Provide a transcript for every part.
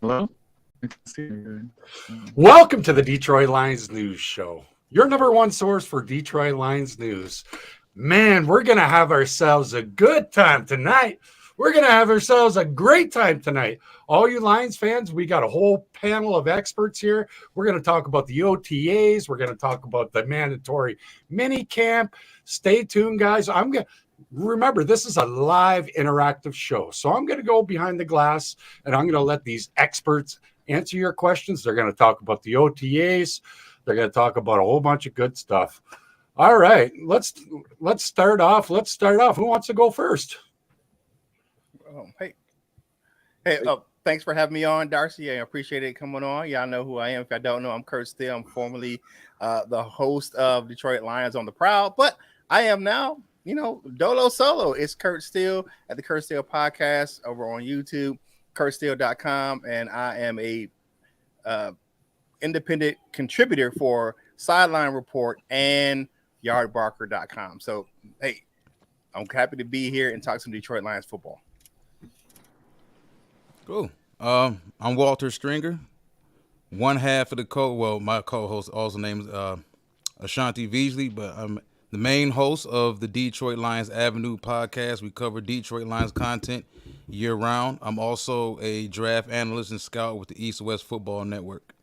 Hello? I can see you. Welcome to the Detroit Lions News Show, your number one source for Detroit Lions news. Man, we're going to have ourselves a good time tonight. We're going to have ourselves a great time tonight. All you Lions fans, we got a whole panel of experts here. We're going to talk about the OTAs. We're going to talk about the mandatory mini camp. Stay tuned, guys. Remember, this is a live interactive show. So I'm going to go behind the glass and I'm going to let these experts answer your questions. They're going to talk about the OTAs. They're going to talk about a whole bunch of good stuff. All right, let's start off. Who wants to go first? Hey, thanks for having me on, Darcy. I appreciate it coming on. Y'all know who I am. If I don't know, I'm Curtis Steele. I'm formerly the host of Detroit Lions on the Prowl, but I am now, Dolo Solo. It's Curtis Steele at the Curtis Steele Podcast over on YouTube, curtissteele.com, and I am a independent contributor for SideLion Report and yardbarker.com. So, hey, I'm happy to be here and talk some Detroit Lions football. Cool. I'm Walter Stringer, one half of my co-host also named Ashanti Beasley, but I'm the main host of the Detroit Lions Avenue podcast. We cover Detroit Lions content year-round. I'm also a draft analyst and scout with the East-West Football Network.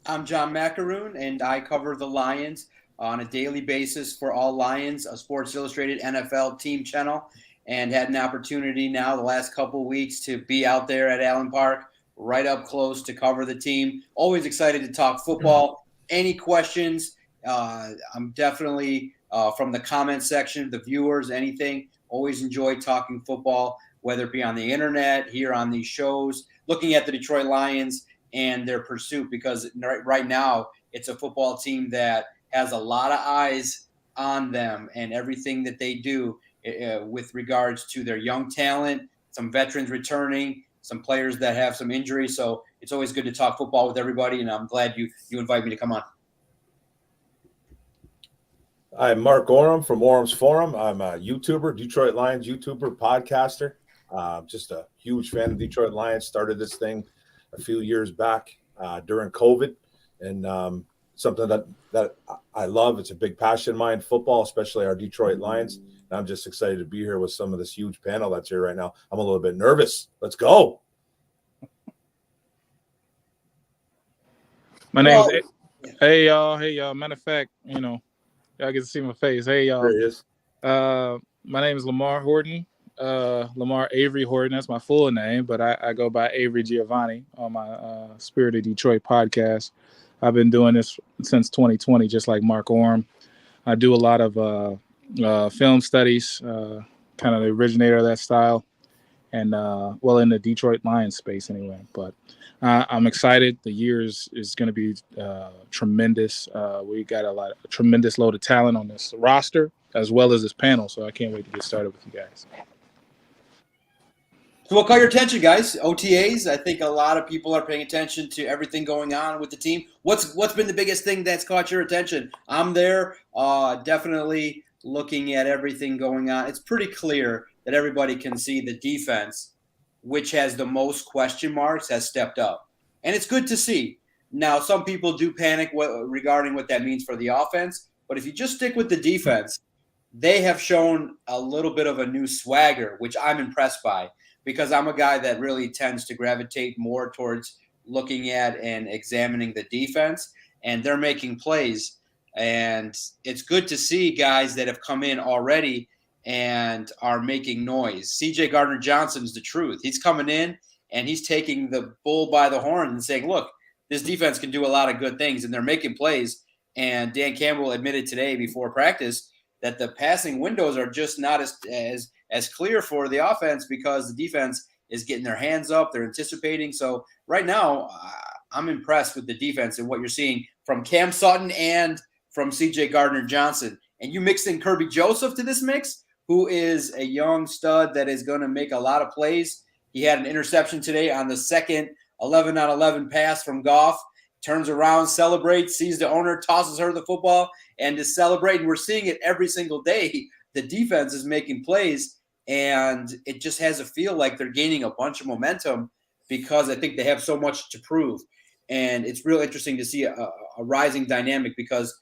I'm John Maakaron, and I cover the Lions on a daily basis for All Lions, a Sports Illustrated NFL team channel, and had an opportunity now the last couple of weeks to be out there at Allen Park, right up close to cover the team. Always excited to talk football. Any questions? I'm definitely from the comment section, the viewers, anything. Always enjoy talking football, whether it be on the internet, here on these shows, looking at the Detroit Lions and their pursuit, because right now it's a football team that has a lot of eyes on them and everything that they do with regards to their young talent, some veterans returning, some players that have some injuries. So it's always good to talk football with everybody, and I'm glad you invite me to come on. I'm Mark Orum from Orums Forum. I'm a YouTuber, Detroit Lions YouTuber, podcaster. Just a huge fan of Detroit Lions. Started this thing a few years back during COVID, and something that I love. It's a big passion of mine, football, especially our Detroit Lions. And I'm just excited to be here with some of this huge panel that's here right now. I'm a little bit nervous. Let's go. My name's Hey y'all. Matter of fact, y'all get to see my face. Hey y'all. There he is. My name is Lamar Horton. Lamar Avery Horton. That's my full name, but I go by Avery Giovanni on my Spirit of Detroit podcast. I've been doing this since 2020, just like Mark Orum. I do a lot of film studies, kind of the originator of that style, and in the Detroit Lions space anyway. But I'm excited. The year is going to be tremendous. We got a tremendous load of talent on this roster as well as this panel, so I can't wait to get started with you guys. So what caught your attention, guys? OTAs. I think a lot of people are paying attention to everything going on with the team. What's been the biggest thing that's caught your attention? I'm there, definitely looking at everything going on. It's pretty clear that everybody can see the defense, which has the most question marks, has stepped up. And it's good to see. Now, some people do panic regarding what that means for the offense. But if you just stick with the defense, they have shown a little bit of a new swagger, which I'm impressed by, because I'm a guy that really tends to gravitate more towards looking at and examining the defense, and they're making plays. And it's good to see guys that have come in already and are making noise. C.J. Gardner-Johnson's the truth. He's coming in, and he's taking the bull by the horn and saying, look, this defense can do a lot of good things, and they're making plays. And Dan Campbell admitted today before practice that the passing windows are just not as clear for the offense because the defense is getting their hands up. They're anticipating. So right now, I'm impressed with the defense and what you're seeing from Cam Sutton and from C.J. Gardner-Johnson. And you mix in Kirby Joseph to this mix, who is a young stud that is going to make a lot of plays. He had an interception today on the second 11-on-11 pass from Goff. Turns around, celebrates, sees the owner, tosses her the football, and is celebrating. We're seeing it every single day. The defense is making plays, and it just has a feel like they're gaining a bunch of momentum. because I think they have so much to prove. And it's real interesting to see a rising dynamic because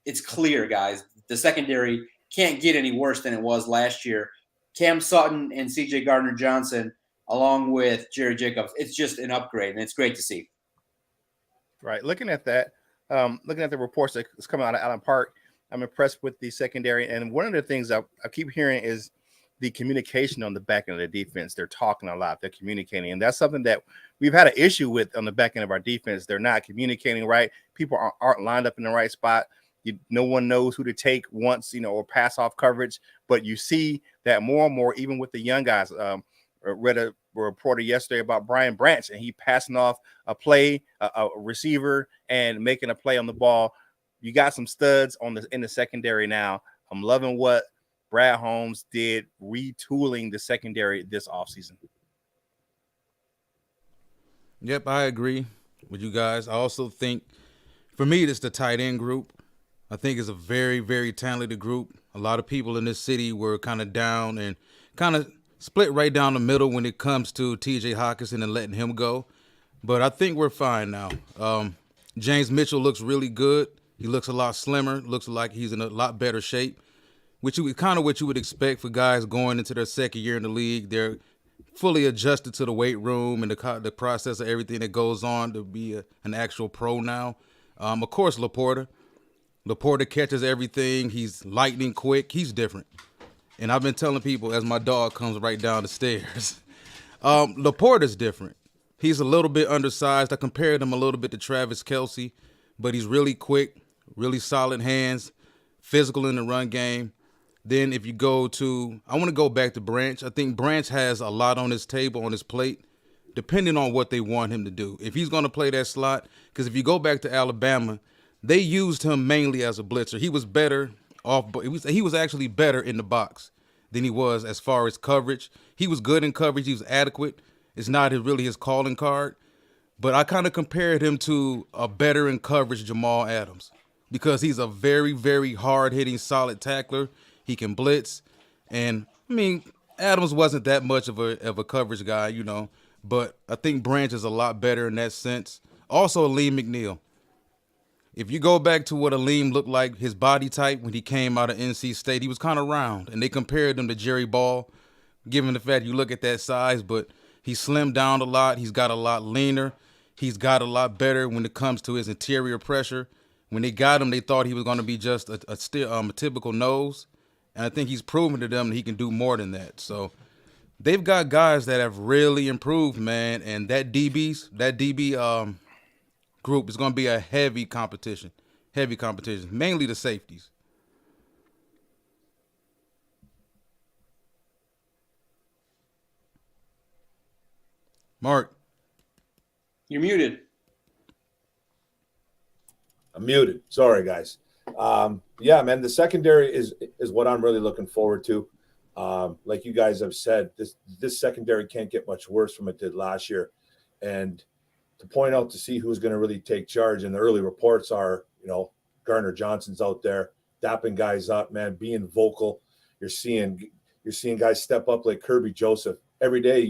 it's clear, guys, the secondary can't get any worse than it was last year. Cam Sutton and C.J. Gardner-Johnson, along with Jerry Jacobs, it's just an upgrade, and it's great to see. Right. Looking at that, looking at the reports that's coming out of Allen Park, I'm impressed with the secondary. And one of the things I keep hearing is the communication on the back end of the defense. They're talking a lot. They're communicating. And that's something that we've had an issue with on the back end of our defense. They're not communicating right. People aren't lined up in the right spot. No one knows who to take once, or pass off coverage. But you see that more and more, even with the young guys. Read a reporter yesterday about Brian Branch, and he passing off a play, a receiver, and making a play on the ball. You got some studs in the secondary now. I'm loving what Brad Holmes did, retooling the secondary this offseason. Yep, I agree with you guys. I also think, for me, it's the tight end group. I think it's a very, very talented group. A lot of people in this city were kind of down and kind of split right down the middle when it comes to T.J. Hockenson and letting him go. But I think we're fine now. James Mitchell looks really good. He looks a lot slimmer, looks like he's in a lot better shape, which is kind of what you would expect for guys going into their second year in the league. They're fully adjusted to the weight room and the process of everything that goes on to be an actual pro now. Of course, Laporta. Laporta catches everything. He's lightning quick. He's different. And I've been telling people as my dog comes right down the stairs, Laporta's different. He's a little bit undersized. I compared him a little bit to Travis Kelce, but he's really quick, really solid hands, physical in the run game. Then if you go to, I want to go back to Branch. I think Branch has a lot on his table, on his plate, depending on what they want him to do. If he's going to play that slot, because if you go back to Alabama, they used him mainly as a blitzer. He was better he was actually better in the box than he was as far as coverage. He was good in coverage. He was adequate. It's not really his calling card. But I kind of compared him to a better in coverage Jamal Adams because he's a very, very hard-hitting, solid tackler. He can blitz. And, I mean, Adams wasn't that much of a coverage guy, but I think Branch is a lot better in that sense. Also, Aleem McNeil. If you go back to what Aleem looked like, his body type when he came out of NC State, he was kind of round. And they compared him to Jerry Ball, given the fact you look at that size. But he slimmed down a lot. He's got a lot leaner. He's got a lot better when it comes to his interior pressure. When they got him, they thought he was going to be just a typical nose. And I think he's proven to them that he can do more than that. So they've got guys that have really improved, man. And that DB group is going to be a heavy competition, mainly the safeties. Mark. You're muted. I'm muted. Sorry, guys. Yeah, man, the secondary is what I'm really looking forward to. Like you guys have said, this secondary can't get much worse from it did last year. And to point out to see who's going to really take charge. And the early reports are, Gardner Johnson's out there dapping guys up, man, being vocal. You're seeing guys step up like Kirby Joseph every day.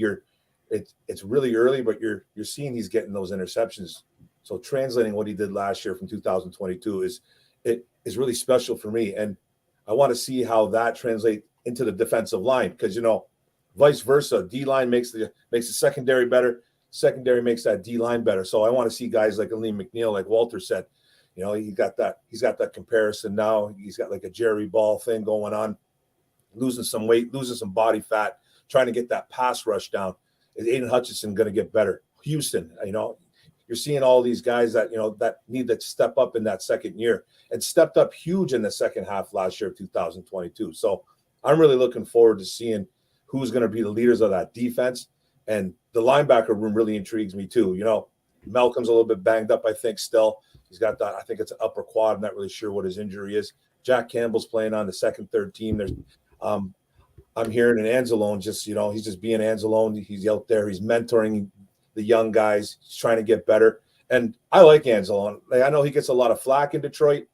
It's really early, but you're seeing he's getting those interceptions. So translating what he did last year from 2022 is really special for me. And I want to see how that translates into the defensive line because, vice versa, D-line makes the secondary better. Secondary makes that D-line better. So I want to see guys like Aleem McNeil, like Walter said, he's got that comparison now. He's got like a Jerry Ball thing going on, losing some weight, losing some body fat, trying to get that pass rush down. Is Aiden Hutchinson going to get better? Houston, you're seeing all these guys that, that need to step up in that second year and stepped up huge in the second half last year of 2022. So I'm really looking forward to seeing who's going to be the leaders of that defense. And the linebacker room really intrigues me too. Malcolm's a little bit banged up, I think, still. He's got that, I think it's an upper quad. I'm not really sure what his injury is. Jack Campbell's playing on the second, third team. There's I'm hearing an Anzalone just, he's just being Anzalone. He's out there. He's mentoring the young guys. He's trying to get better. And I like Anzalone. I know he gets a lot of flack in Detroit.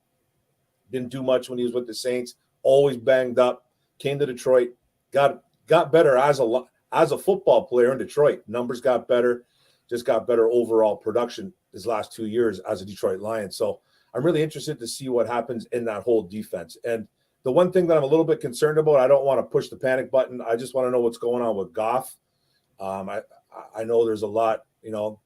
Didn't do much when he was with the Saints. Always banged up. Came to Detroit. Got better as a football player in Detroit. Numbers got better. just got better overall production his last 2 years as a Detroit Lion. So I'm really interested to see what happens in that whole defense. And the one thing that I'm a little bit concerned about, I don't want to push the panic button. I just want to know what's going on with Goff. I know there's a lot, you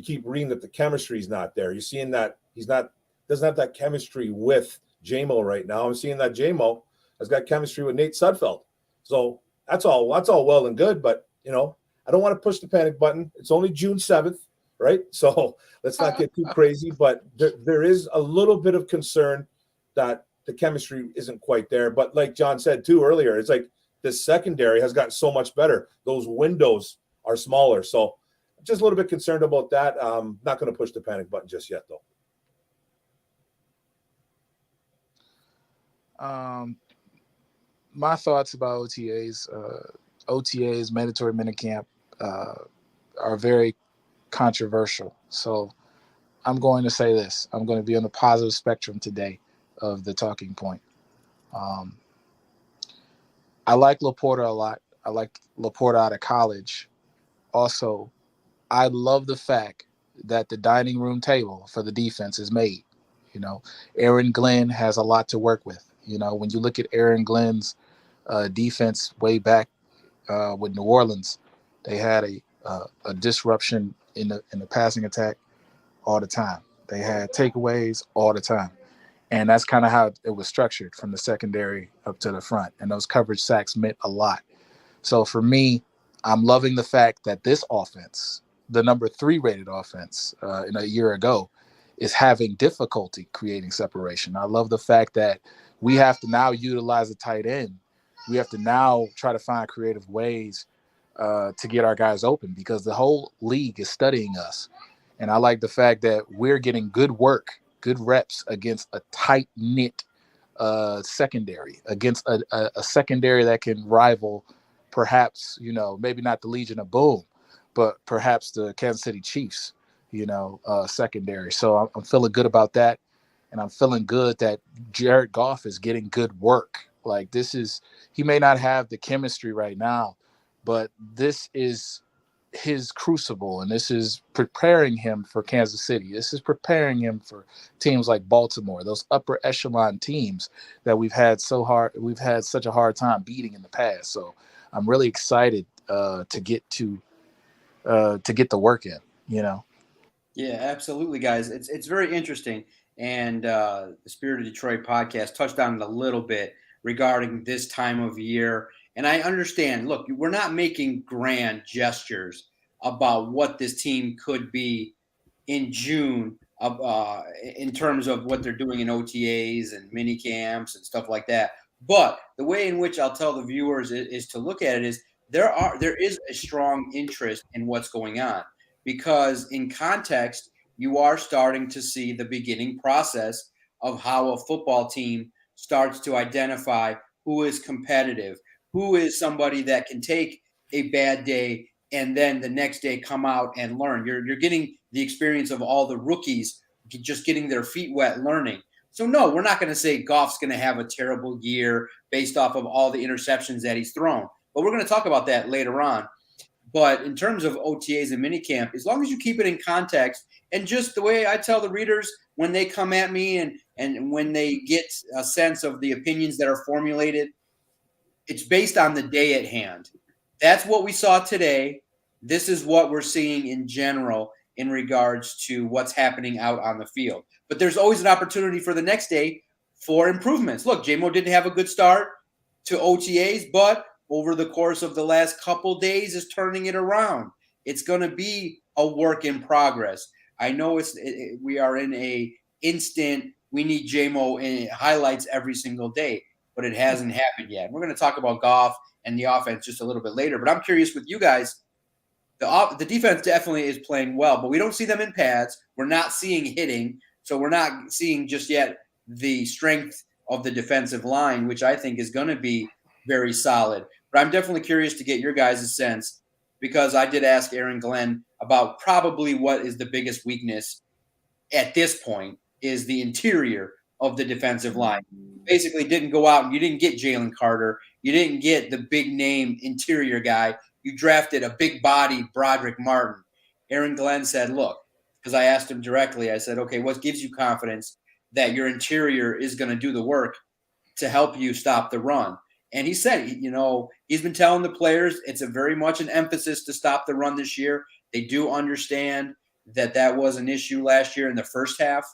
keep reading that the chemistry is not there. You're seeing that doesn't have that chemistry with JMO right now. I'm seeing that JMO has got chemistry with Nate Sudfeld. So that's all well and good, but I don't want to push the panic button. It's only June 7th, right? So let's not get too crazy, but there is a little bit of concern that the chemistry isn't quite there. But like John said too earlier, it's like the secondary has gotten so much better. Those windows are smaller. So I'm just a little bit concerned about that. Not going to push the panic button just yet, though. My thoughts about OTAs, mandatory minicamp, are very controversial. So I'm going to say this. I'm going to be on the positive spectrum today of the talking point. I like Laporta a lot. I like Laporta out of college. Also, I love the fact that the dining room table for the defense is made. Aaron Glenn has a lot to work with. When you look at Aaron Glenn's defense way back with New Orleans, they had a disruption in the passing attack all the time. They had takeaways all the time. And that's kind of how it was structured from the secondary up to the front. And those coverage sacks meant a lot. So for me, I'm loving the fact that this offense, the number 3 rated offense in a year ago, is having difficulty creating separation. I love the fact that we have to now utilize a tight end. We have to now try to find creative ways to get our guys open because the whole league is studying us. And I like the fact that we're getting good work, good reps against a tight-knit secondary, against a secondary that can rival perhaps, maybe not the Legion of Boom, but perhaps the Kansas City Chiefs, secondary. So I'm feeling good about that. And I'm feeling good that Jared Goff is getting good work. Like he may not have the chemistry right now, but this is his crucible, and this is preparing him for Kansas City. This is preparing him for teams like Baltimore, those upper echelon teams that we've had such a hard time beating in the past. So I'm really excited to get the work in, Yeah, absolutely, guys. It's very interesting. And the Spirit of Detroit podcast touched on it a little bit regarding this time of year. And I understand, look, we're not making grand gestures about what this team could be in June in terms of what they're doing in OTAs and mini camps and stuff like that. But the way in which I'll tell the viewers is to look at it is there is a strong interest in what's going on, because in context, you are starting to see the beginning process of how a football team starts to identify who is competitive, who is somebody that can take a bad day and then the next day come out and learn. You're getting the experience of all the rookies just getting their feet wet learning. So no, we're not going to say Goff's going to have a terrible year based off of all the interceptions that he's thrown. But we're going to talk about that later on. But in terms of OTAs and minicamp, as long as you keep it in context, and just the way I tell the readers when they come at me and when they get a sense of the opinions that are formulated, it's based on the day at hand. That's what we saw today. This is what we're seeing in general in regards to what's happening out on the field. But there's always an opportunity for the next day for improvements. Look, JMO didn't have a good start to OTAs, but over the course of the last couple days is turning it around. It's going to be a work in progress. I know we are in a instant, we need JMO in highlights every single day, but it hasn't happened yet. We're going to talk about Goff and the offense just a little bit later, but I'm curious with you guys. The defense definitely is playing well, but we don't see them in pads. We're not seeing hitting, so we're not seeing just yet the strength of the defensive line, which I think is going to be very solid. But I'm definitely curious to get your guys' sense, because I did ask Aaron Glenn about probably what is the biggest weakness at this point is the interior of the defensive line. Basically didn't go out and you didn't get Jalen Carter. You didn't get the big name interior guy. You drafted a big body Broderick Martin. Aaron Glenn said, look, because I asked him directly, I said, okay, what gives you confidence that your interior is going to do the work to help you stop the run? And he said, he's been telling the players it's a very much an emphasis to stop the run this year. They do understand that was an issue last year in the first half,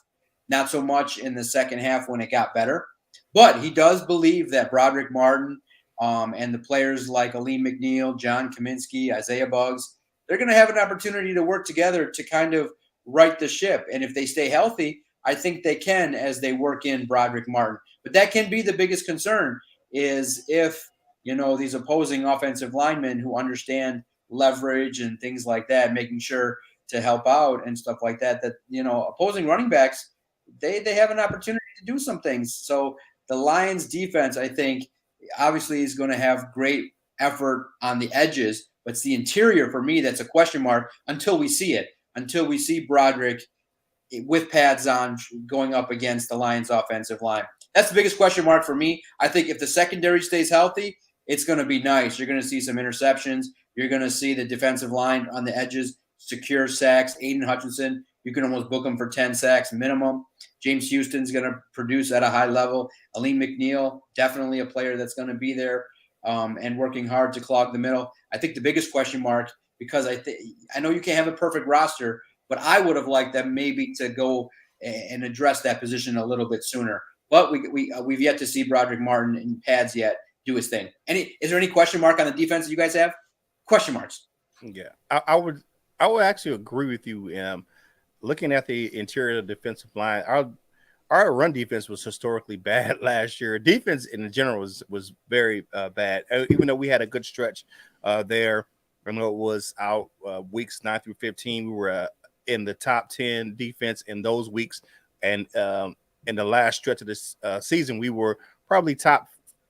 not so much in the second half when it got better. But he does believe that Broderick Martin and the players like Aleem McNeil, John Kaminsky, Isaiah Buggs, they're going to have an opportunity to work together to kind of right the ship. And if they stay healthy, I think they can as they work in Broderick Martin. But that can be the biggest concern is if, these opposing offensive linemen who understand leverage and things like that, making sure to help out and stuff like that, opposing running backs, they have an opportunity to do some things. So the Lions defense, I think, obviously is going to have great effort on the edges, but it's the interior for me that's a question mark until we see it, until we see Broderick with pads on going up against the Lions offensive line. That's the biggest question mark for me. I think if the secondary stays healthy, it's going to be nice. You're going to see some interceptions. You're going to see the defensive line on the edges secure sacks. Aiden Hutchinson, you can almost book him for 10 sacks minimum. James Houston's going to produce at a high level. Aleem McNeil, definitely a player that's going to be there and working hard to clog the middle. I think the biggest question mark, because I know you can't have a perfect roster, but I would have liked them maybe to go and address that position a little bit sooner. But we've yet to see Broderick Martin in pads yet do his thing. Is there any question mark on the defense that you guys have? Question marks. Yeah, I would actually agree with you. Looking at the interior defensive line, our run defense was historically bad last year. Defense in general was very bad, even though we had a good stretch there. I know it was out weeks 9 through 15. We were in the top 10 defense in those weeks, and in the last stretch of this season, we were probably top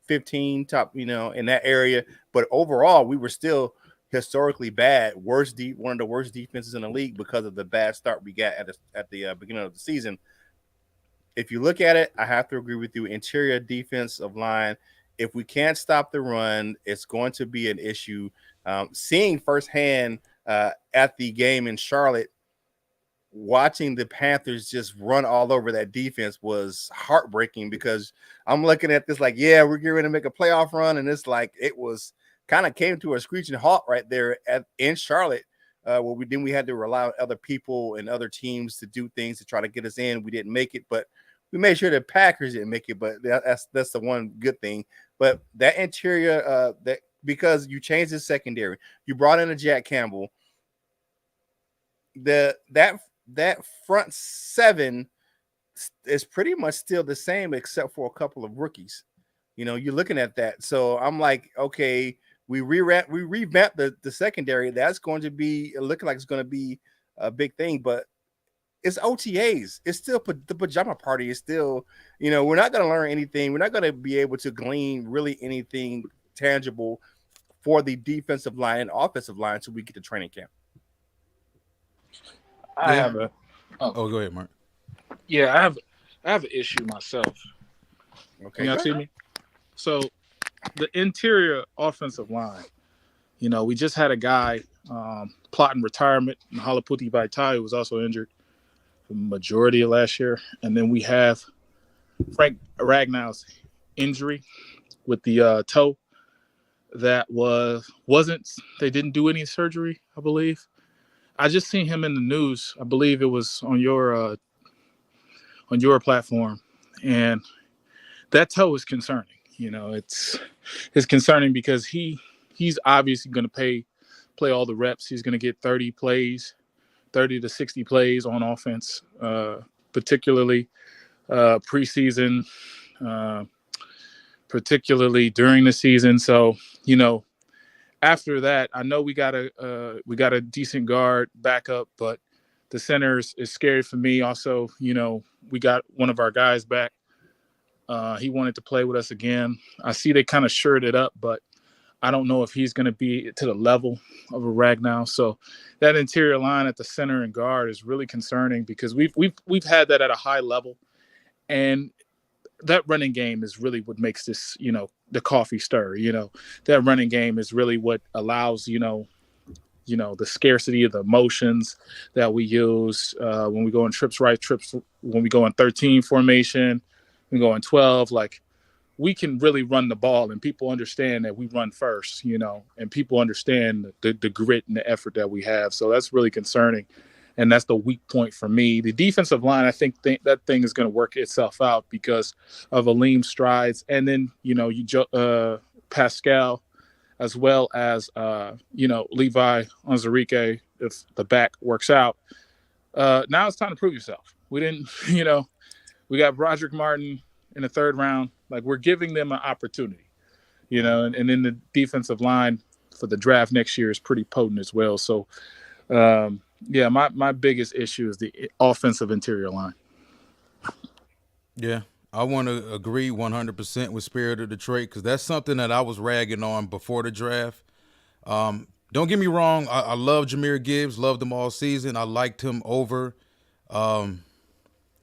15, in that area. But overall, we were still historically bad, one of the worst defenses in the league because of the bad start we got at the beginning of the season. If you look at it, I have to agree with you. Interior defensive line, if we can't stop the run, it's going to be an issue. Seeing firsthand at the game in Charlotte, watching the Panthers just run all over that defense was heartbreaking, because I'm looking at this like, yeah, we're getting ready to make a playoff run, and it's like it was kind of came to a screeching halt right there in Charlotte, where we had to rely on other people and other teams to do things to try to get us in. We didn't make it, but we made sure the Packers didn't make it. But that's the one good thing. But that interior, because you changed the secondary, you brought in a Jack Campbell. That front seven is pretty much still the same, except for a couple of rookies. You're looking at that. So I'm like, okay, we revamped the secondary. That's going to be looking like it's going to be a big thing, but it's OTAs. It's still the pajama party is still, we're not going to learn anything. We're not going to be able to glean really anything tangible for the defensive line and offensive line until we get to training camp. I have a. Oh, go ahead, Mark. Yeah, I have an issue myself. Okay, you see me? So, the interior offensive line. We just had a guy plotting retirement. Halaputi Vaitai was also injured the majority of last year, and then we have Frank Ragnow's injury with the toe that wasn't. They didn't do any surgery, I believe. I just seen him in the news. I believe it was on your platform, and that toe is concerning. It's concerning because he's obviously going to play all the reps. He's going to get 30 to 60 plays on offense, particularly preseason, particularly during the season. So after that, I know we got a decent guard backup, but the center is scary for me. Also, we got one of our guys back. He wanted to play with us again. I see they kind of shored it up, but I don't know if he's going to be to the level of a Ragnow. So that interior line at the center and guard is really concerning, because we've had that at a high level, and that running game is really what makes this, the coffee stir. That running game is really what allows, the scarcity of the emotions that we use when we go on trips, when we go in 13 formation, we go in 12, like we can really run the ball and people understand that we run first, and people understand the grit and the effort that we have. So that's really concerning. And that's the weak point for me. The defensive line, I think that thing is going to work itself out because of Aleem's strides. And then, Pascal, as well as, Levi Onwuzurike, if the back works out. Now it's time to prove yourself. We didn't, we got Broderick Martin in the third round. Like, we're giving them an opportunity, and then the defensive line for the draft next year is pretty potent as well. So, my biggest issue is the offensive interior line. Yeah, I want to agree 100% with Spirit of Detroit because that's something that I was ragging on before the draft. Don't get me wrong. I love Jahmyr Gibbs, loved him all season. I liked him over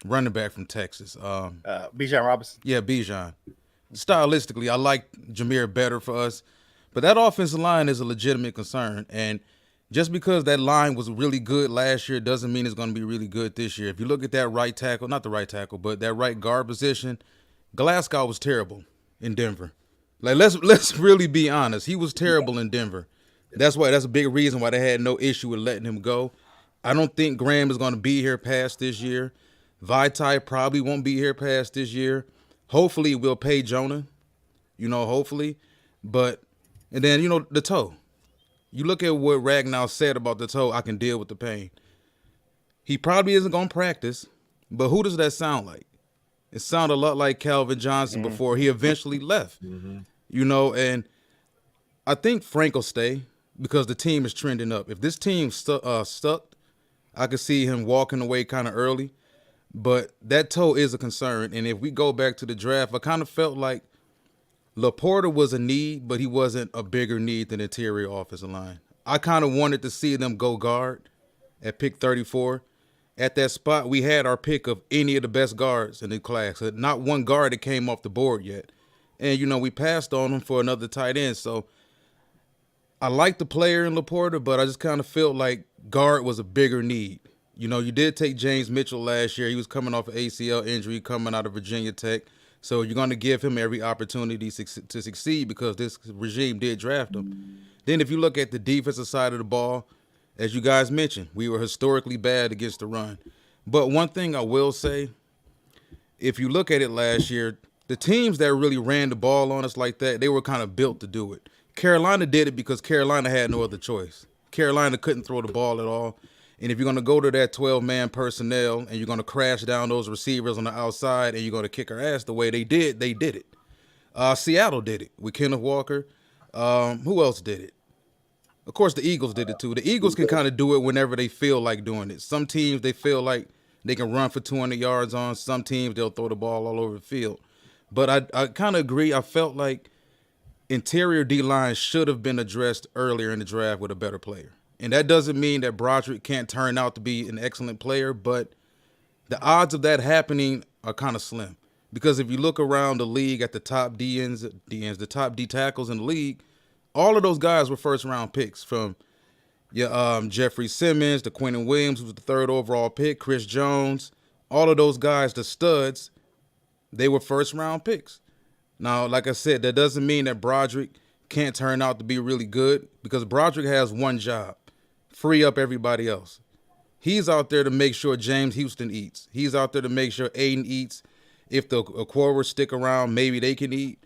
running back from Texas. Bijan Robinson. Yeah, Bijan. Stylistically, I like Jahmyr better for us. But that offensive line is a legitimate concern. And just because that line was really good last year doesn't mean it's going to be really good this year. If you look at that right tackle, not the right tackle, but that right guard position, Glasgow was terrible in Denver. Like, let's really be honest. He was terrible in Denver. That's a big reason why they had no issue with letting him go. I don't think Graham is going to be here past this year. Vitae probably won't be here past this year. Hopefully we'll pay Jonah, hopefully. And then, the toe. You look at what Ragnow said about the toe, I can deal with the pain. He probably isn't going to practice, but who does that sound like? It sounded a lot like Calvin Johnson before he eventually left. And I think Frank will stay because the team is trending up. If this team stuck, I could see him walking away kind of early. But that toe is a concern. And if we go back to the draft, I kind of felt like Laporta was a need, but he wasn't a bigger need than interior offensive line. I kind of wanted to see them go guard at pick 34. At that spot, we had our pick of any of the best guards in the class. Not one guard that came off the board yet. And, we passed on them for another tight end. So I like the player in Laporta, but I just kind of felt like guard was a bigger need. You did take James Mitchell last year. He was coming off an ACL injury coming out of Virginia Tech. So you're going to give him every opportunity to succeed because this regime did draft him. Then if you look at the defensive side of the ball, as you guys mentioned, we were historically bad against the run. But one thing I will say, if you look at it last year, the teams that really ran the ball on us like that, they were kind of built to do it. Carolina did it because Carolina had no other choice. Carolina couldn't throw the ball at all. And if you're going to go to that 12-man personnel and you're going to crash down those receivers on the outside and you're going to kick our ass the way they did it. Seattle did it with Kenneth Walker. Who else did it? Of course, the Eagles did it too. The Eagles can kind of do it whenever they feel like doing it. Some teams, they feel like they can run for 200 yards on. Some teams, they'll throw the ball all over the field. But I kind of agree. I felt like interior D-line should have been addressed earlier in the draft with a better player. And that doesn't mean that Broderick can't turn out to be an excellent player, but the odds of that happening are kind of slim. Because if you look around the league at the top the top D tackles in the league, all of those guys were first-round picks from Jeffrey Simmons to Quentin Williams, who was the third overall pick, Chris Jones. All of those guys, the studs, they were first-round picks. Now, like I said, that doesn't mean that Broderick can't turn out to be really good because Broderick has one job. Free up everybody else. He's out there to make sure James Houston eats. He's out there to make sure Aiden eats. If the Aquaras stick around, maybe they can eat.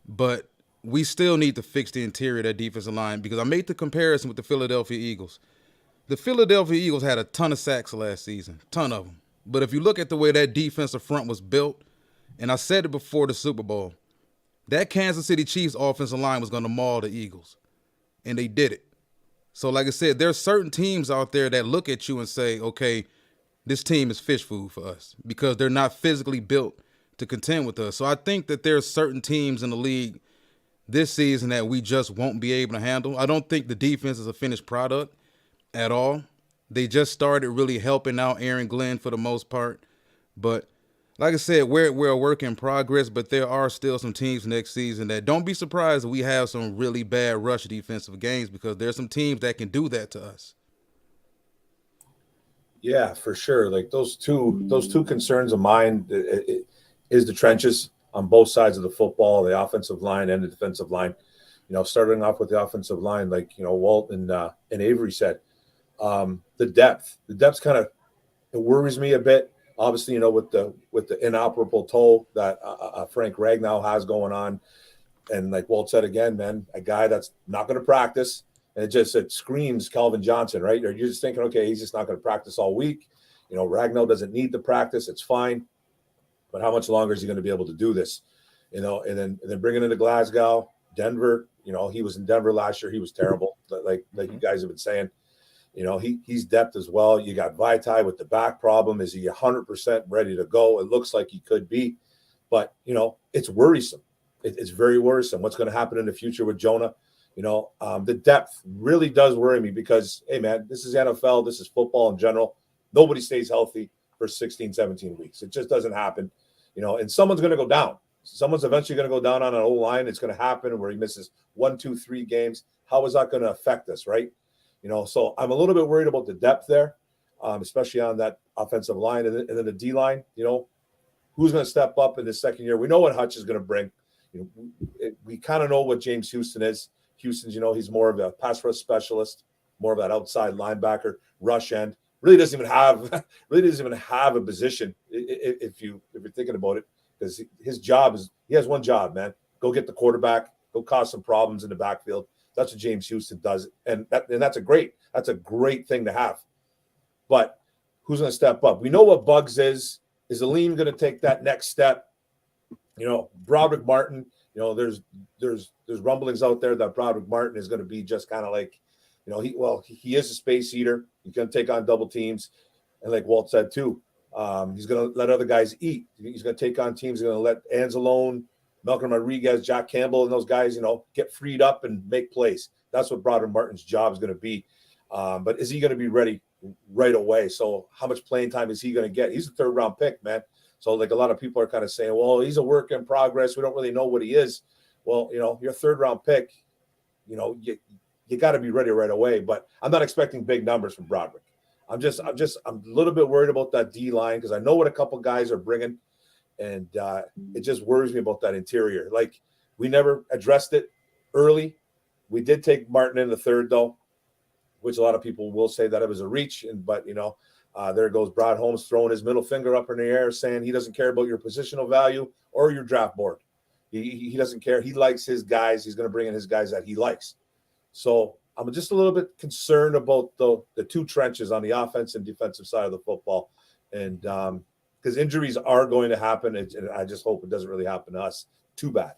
But we still need to fix the interior of that defensive line because I made the comparison with the Philadelphia Eagles. The Philadelphia Eagles had a ton of sacks last season, ton of them. But if you look at the way that defensive front was built, and I said it before the Super Bowl, that Kansas City Chiefs offensive line was going to maul the Eagles. And they did it. So like I said, there's certain teams out there that look at you and say, okay, this team is fish food for us because they're not physically built to contend with us. So I think that there's certain teams in the league this season that we just won't be able to handle. I don't think the defense is a finished product at all. They just started really helping out Aaron Glenn for the most part. But like I said, we're a work in progress, but there are still some teams next season that don't be surprised if we have some really bad rush defensive games, because there's some teams that can do that to us. Yeah, for sure. Like those two concerns of mine is the trenches on both sides of the football, the offensive line and the defensive line. Starting off with the offensive line, like Walt and Avery said, the depth kind of worries me a bit. Obviously, with the inoperable toe that Frank Ragnow has going on, and like Walt said again, man, a guy that's not going to practice, and it screams Calvin Johnson, right? Or you're just thinking, okay, he's just not going to practice all week. Ragnow doesn't need to practice; it's fine. But how much longer is he going to be able to do this? And then bringing into Glasgow, Denver. He was in Denver last year. He was terrible, like you guys have been saying. He's depth as well. You got Vaitai with the back problem. Is he 100% ready to go? It looks like he could be, but it's worrisome. It's very worrisome. What's going to happen in the future with Jonah? The depth really does worry me because, hey man, this is NFL. This is football in general. Nobody stays healthy for 16, 17 weeks. It just doesn't happen, and someone's going to go down. Someone's eventually going to go down on an O-line. It's going to happen where he misses 1, 2, 3 games. How is that going to affect us, right? So I'm a little bit worried about the depth there, especially on that offensive line. And then the D-line, who's going to step up in this second year? We know what Hutch is going to bring. We kind of know what James Houston is. Houston's, he's more of a pass rush specialist, more of that outside linebacker, rush end. Really doesn't even have a position if you're thinking about it, because his job is, he has one job, man. Go get the quarterback, go cause some problems in the backfield. That's what James Houston does, and that's a great thing to have. But who's going to step up? We know what Bugs is. Is Aleem going to take that next step? Broderick Martin. There's rumblings out there that Broderick Martin is going to be just kind of like, he is a space eater. He's going to take on double teams, and like Walt said too, he's going to let other guys eat. He's going to take on teams. He's going to let Anzalone, Malcolm Rodriguez, Jack Campbell, and those guys, get freed up and make plays. That's what Broderick Martin's job is going to be. But is he going to be ready right away? So how much playing time is he going to get? He's a third-round pick, man. So like a lot of people are kind of saying, well, he's a work in progress. We don't really know what he is. Well, your third-round pick, you got to be ready right away. But I'm not expecting big numbers from Broderick. I'm a little bit worried about that D-line because I know what a couple guys are bringing. And it just worries me about that interior. Like, we never addressed it early. We did take Martin in the third, though, which a lot of people will say that it was a reach. But there goes Brad Holmes throwing his middle finger up in the air saying he doesn't care about your positional value or your draft board. He doesn't care. He likes his guys. He's going to bring in his guys that he likes. So I'm just a little bit concerned about the two trenches on the offense and defensive side of the football. And because injuries are going to happen, and I just hope it doesn't really happen to us. Too bad.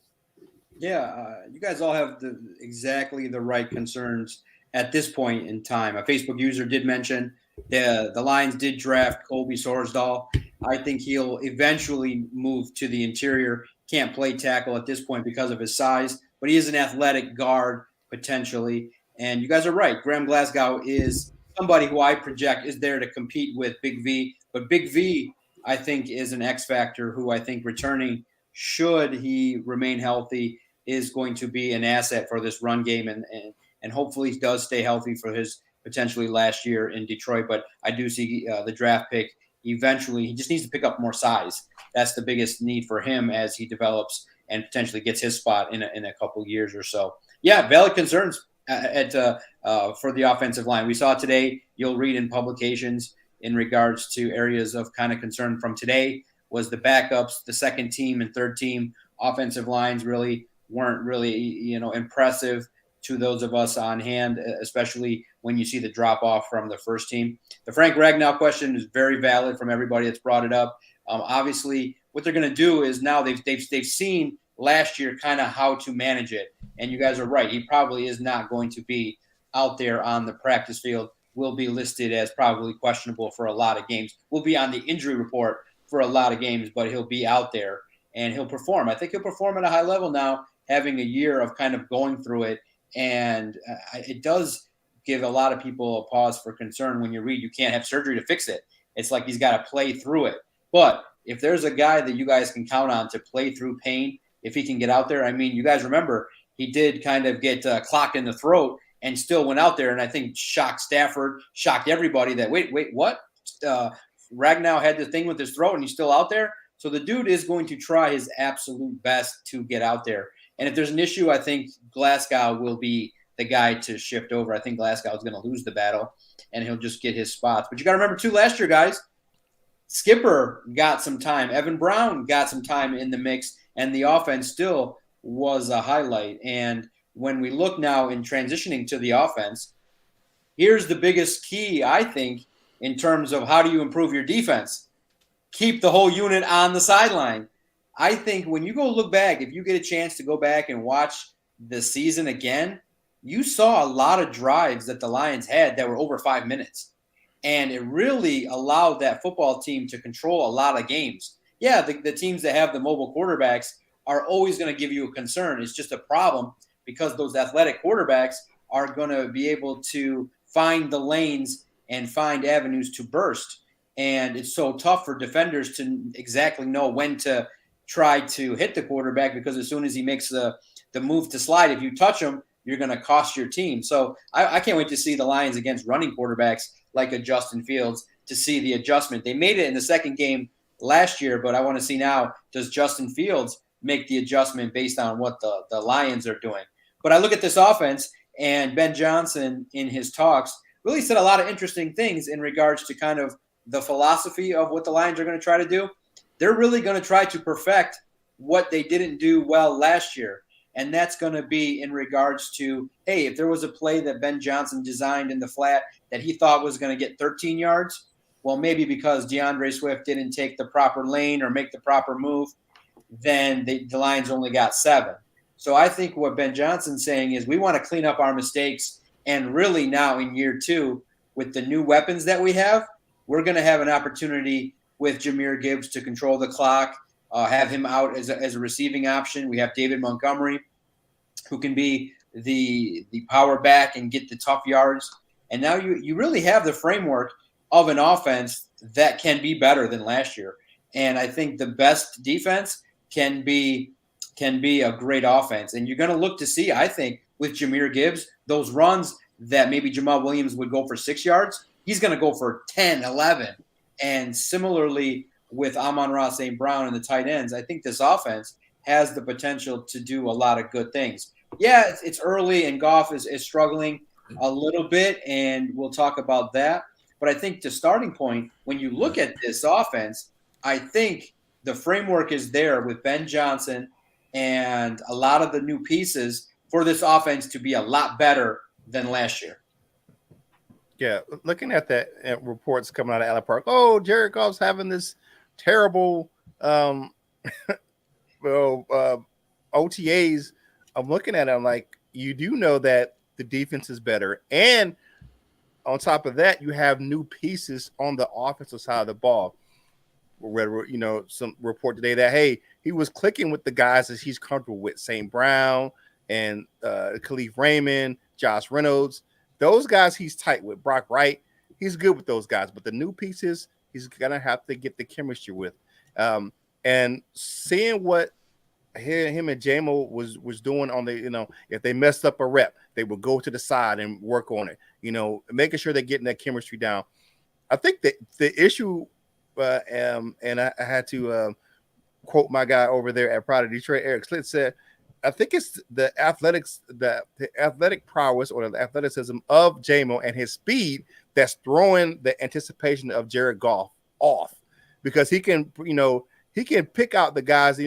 Yeah, you guys all have exactly the right concerns at this point in time. A Facebook user did mention the Lions did draft Colby Sorsdahl. I think he'll eventually move to the interior. Can't play tackle at this point because of his size, but he is an athletic guard potentially. And you guys are right. Graham Glasgow is somebody who I project is there to compete with Big V. But Big V, I think, is an X factor who I think returning, should he remain healthy, is going to be an asset for this run game, and hopefully he does stay healthy for his potentially last year in Detroit. But I do see the draft pick eventually. He just needs to pick up more size. That's the biggest need for him as he develops and potentially gets his spot in a couple years or so. Yeah, valid concerns for the offensive line. We saw today, you'll read in publications in regards to areas of kind of concern from today, was the backups, the second team and third team offensive lines weren't really impressive to those of us on hand, especially when you see the drop off from the first team. The Frank Ragnow question is very valid from everybody that's brought it up. Obviously, what they're going to do is now they've seen last year kind of how to manage it, and you guys are right. He probably is not going to be out there on the practice field. Will be listed as probably questionable for a lot of games. Will be on the injury report for a lot of games, but he'll be out there and he'll perform. I think he'll perform at a high level now, having a year of kind of going through it. And it does give a lot of people a pause for concern when you read you can't have surgery to fix it. It's like he's got to play through it. But if there's a guy that you guys can count on to play through pain, if he can get out there, I mean, you guys remember he did kind of get clocked in the throat and still went out there, and I think shocked Stafford, shocked everybody that, wait, what? Ragnow had the thing with his throat and he's still out there? So the dude is going to try his absolute best to get out there. And if there's an issue, I think Glasgow will be the guy to shift over. I think Glasgow is going to lose the battle, and he'll just get his spots. But you got to remember, too, last year, guys, Skipper got some time. Evan Brown got some time in the mix, and the offense still was a highlight. And when we look now in transitioning to the offense, here's the biggest key, I think, in terms of how do you improve your defense. Keep the whole unit on the sideline. I think when you go look back, if you get a chance to go back and watch the season again, you saw a lot of drives that the Lions had that were over 5 minutes. And it really allowed that football team to control a lot of games. Yeah, the teams that have the mobile quarterbacks are always going to give you a concern. It's just a problem because those athletic quarterbacks are going to be able to find the lanes and find avenues to burst. And it's so tough for defenders to exactly know when to try to hit the quarterback, because as soon as he makes the move to slide, if you touch him, you're going to cost your team. So I can't wait to see the Lions against running quarterbacks like a Justin Fields to see the adjustment. They made it in the second game last year, but I want to see now, does Justin Fields make the adjustment based on what the Lions are doing? But I look at this offense, and Ben Johnson in his talks really said a lot of interesting things in regards to kind of the philosophy of what the Lions are going to try to do. They're really going to try to perfect what they didn't do well last year. And that's going to be in regards to, hey, if there was a play that Ben Johnson designed in the flat that he thought was going to get 13 yards, well, maybe because DeAndre Swift didn't take the proper lane or make the proper move, then the Lions only got 7. So I think what Ben Johnson's saying is we want to clean up our mistakes. And really now in year 2, with the new weapons that we have, we're going to have an opportunity with Jahmyr Gibbs to control the clock, have him out as a receiving option. We have David Montgomery, who can be the power back and get the tough yards. And now you really have the framework of an offense that can be better than last year. And I think the best defense can be a great offense. And you're going to look to see, I think, with Jahmyr Gibbs, those runs that maybe Jamal Williams would go for 6 yards, he's going to go for 10, 11. And similarly with Amon-Ra St. Brown and the tight ends, I think this offense has the potential to do a lot of good things. Yeah, it's early, and Goff is struggling a little bit, and we'll talk about that. But I think the starting point, when you look at this offense, I think the framework is there with Ben Johnson and a lot of the new pieces for this offense to be a lot better than last year. Yeah, looking at that reports coming out of Allen Park, oh, Jared Goff's having this terrible OTAs. I'm looking at it, I'm like, you do know that the defense is better. And on top of that, you have new pieces on the offensive side of the ball. We read, some report today that, hey, he was clicking with the guys that he's comfortable with, St. Brown and Khalif Raymond, Josh Reynolds. Those guys he's tight with. Brock Wright, he's good with those guys. But the new pieces, he's going to have to get the chemistry with. And seeing what him and JMO was doing on the, if they messed up a rep, they would go to the side and work on it, making sure they're getting that chemistry down. I think that the issue, and I had to quote my guy over there at Pride of Detroit, Eric Slitt said, I think it's the athletics, the athletic prowess or the athleticism of JMO and his speed that's throwing the anticipation of Jared Goff off, because he can pick out the guys,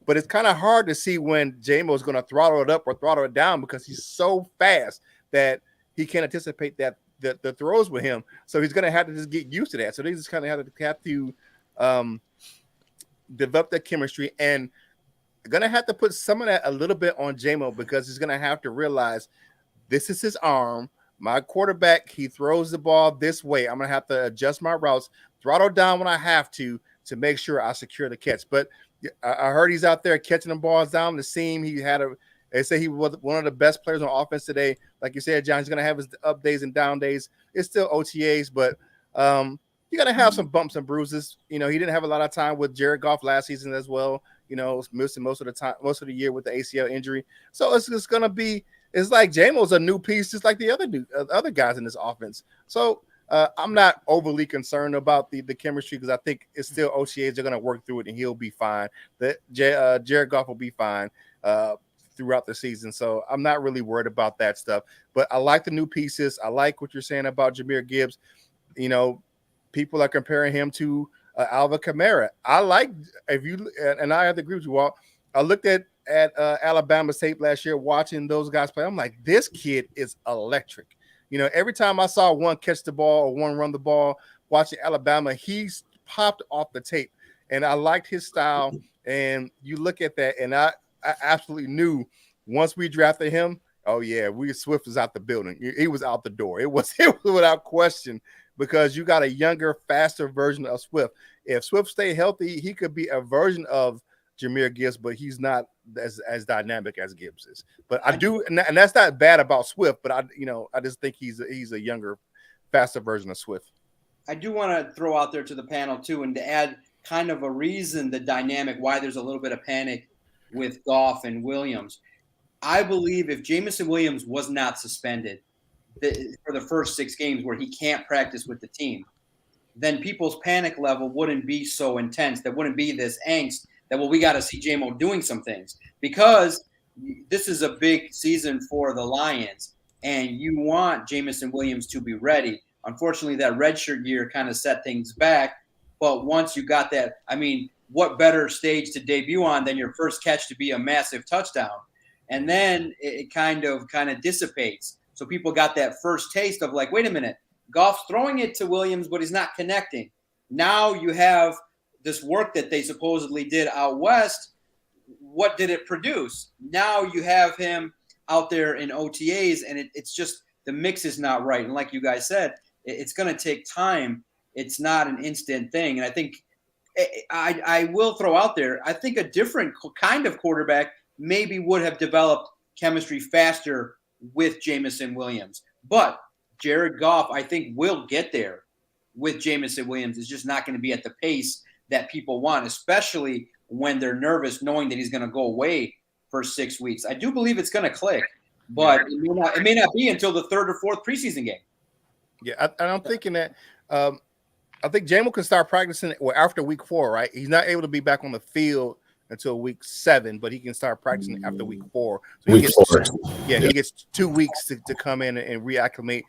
but it's kind of hard to see when JMO is going to throttle it up or throttle it down, because he's so fast that he can't anticipate that the throws with him. So he's going to have to just get used to that. So they just kind of have to develop that chemistry, and going to have to put some of that a little bit on JMO, because he's going to have to realize this is his arm. My quarterback, he throws the ball this way. I'm going to have to adjust my routes, throttle down when I have to make sure I secure the catch. But I heard he's out there catching the balls down the seam. They say he was one of the best players on offense today. Like you said, John, he's going to have his up days and down days. It's still OTAs, but you're gonna have some bumps and bruises. He didn't have a lot of time with Jared Goff last season as well. Missing most of the year with the ACL injury. So it's just gonna be. It's like Jamo's a new piece, just like the other guys in this offense. So I'm not overly concerned about the chemistry because I think it's still OTAs. They're gonna work through it and he'll be fine. Jared Goff will be fine throughout the season. So I'm not really worried about that stuff. But I like the new pieces. I like what you're saying about Jahmyr Gibbs. People are comparing him to Alvin Kamara. I like and I have to agree with you, Walt. I looked at Alabama's tape last year, watching those guys play. I'm like, this kid is electric. Every time I saw one catch the ball or one run the ball, watching Alabama, he's popped off the tape, and I liked his style. And you look at that, and I absolutely knew once we drafted him, oh yeah, Swift was out the building. He was out the door. It was without question. Because you got a younger, faster version of Swift. If Swift stay healthy, he could be a version of Jahmyr Gibbs, but he's not as dynamic as Gibbs is. But I do, and that's not bad about Swift. But I just think he's a younger, faster version of Swift. I do want to throw out there to the panel too, and to add kind of a reason, the dynamic why there's a little bit of panic with Goff and Williams. I believe if Jameson Williams was not suspended for the first 6 games where he can't practice with the team, then people's panic level wouldn't be so intense. There wouldn't be this angst that, well, we got to see J-Mo doing some things, because this is a big season for the Lions and you want Jameson Williams to be ready. Unfortunately, that redshirt year kind of set things back. But once you got that, what better stage to debut on than your first catch to be a massive touchdown? And then it kind of dissipates. So people got that first taste of like, wait a minute, Goff's throwing it to Williams, but he's not connecting. Now you have this work that they supposedly did out west. What did it produce? Now you have him out there in OTAs, and it's just the mix is not right. And like you guys said, it's going to take time. It's not an instant thing. And I think I will throw out there, I think a different kind of quarterback maybe would have developed chemistry faster with Jameson Williams. But Jared Goff, I think, will get there with Jameson Williams. It's just not going to be at the pace that people want, especially when they're nervous knowing that he's going to go away for 6 weeks. I do believe it's going to click, but it may not be until the 3rd or 4th preseason game. Yeah, I'm thinking that I think Jamo can start practicing after week 4, right? He's not able to be back on the field until week 7, but he can start practicing after week 4. So he gets 2 weeks to come in and reacclimate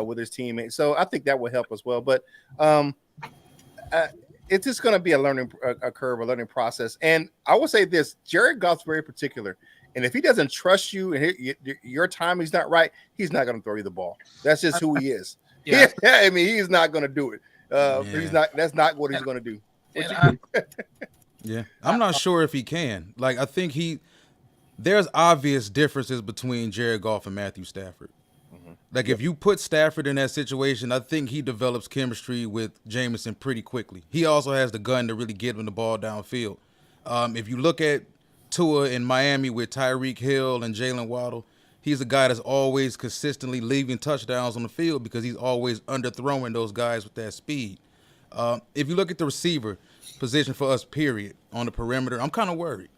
with his teammates. So I think that will help as well. But it's just going to be a learning curve, a learning process. And I will say this: Jared Goff's very particular. And if he doesn't trust you and your timing's not right, he's not going to throw you the ball. That's just who he is. Yeah. He's not going to do it. He's not. That's not what he's going to do. Yeah, I'm not sure if he can. Like, I think there's obvious differences between Jared Goff and Matthew Stafford. Mm-hmm. Like, if you put Stafford in that situation, I think he develops chemistry with Jameson pretty quickly. He also has the gun to really get him the ball downfield. If you look at Tua in Miami with Tyreek Hill and Jalen Waddle, he's a guy that's always consistently leaving touchdowns on the field because he's always underthrowing those guys with that speed. If you look at the receiver position for us, period, on the perimeter, I'm kind of worried.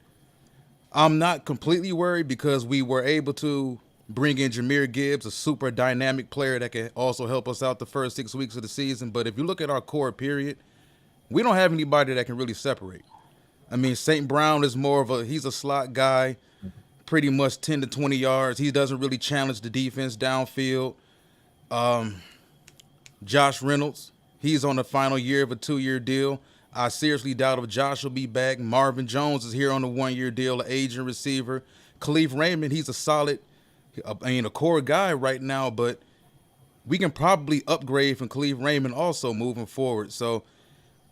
I'm not completely worried because we were able to bring in Jahmyr Gibbs, a super dynamic player that can also help us out the first 6 weeks of the season. But if you look at our core, period, we don't have anybody that can really separate. St. Brown is he's a slot guy, pretty much 10 to 20 yards. He doesn't really challenge the defense downfield. Josh Reynolds, he's on the final year of a 2-year deal. I seriously doubt if Josh will be back. Marvin Jones is here on a 1-year deal, an aging receiver. Khalif Raymond, he's a solid, a core guy right now, but we can probably upgrade from Khalif Raymond also moving forward. So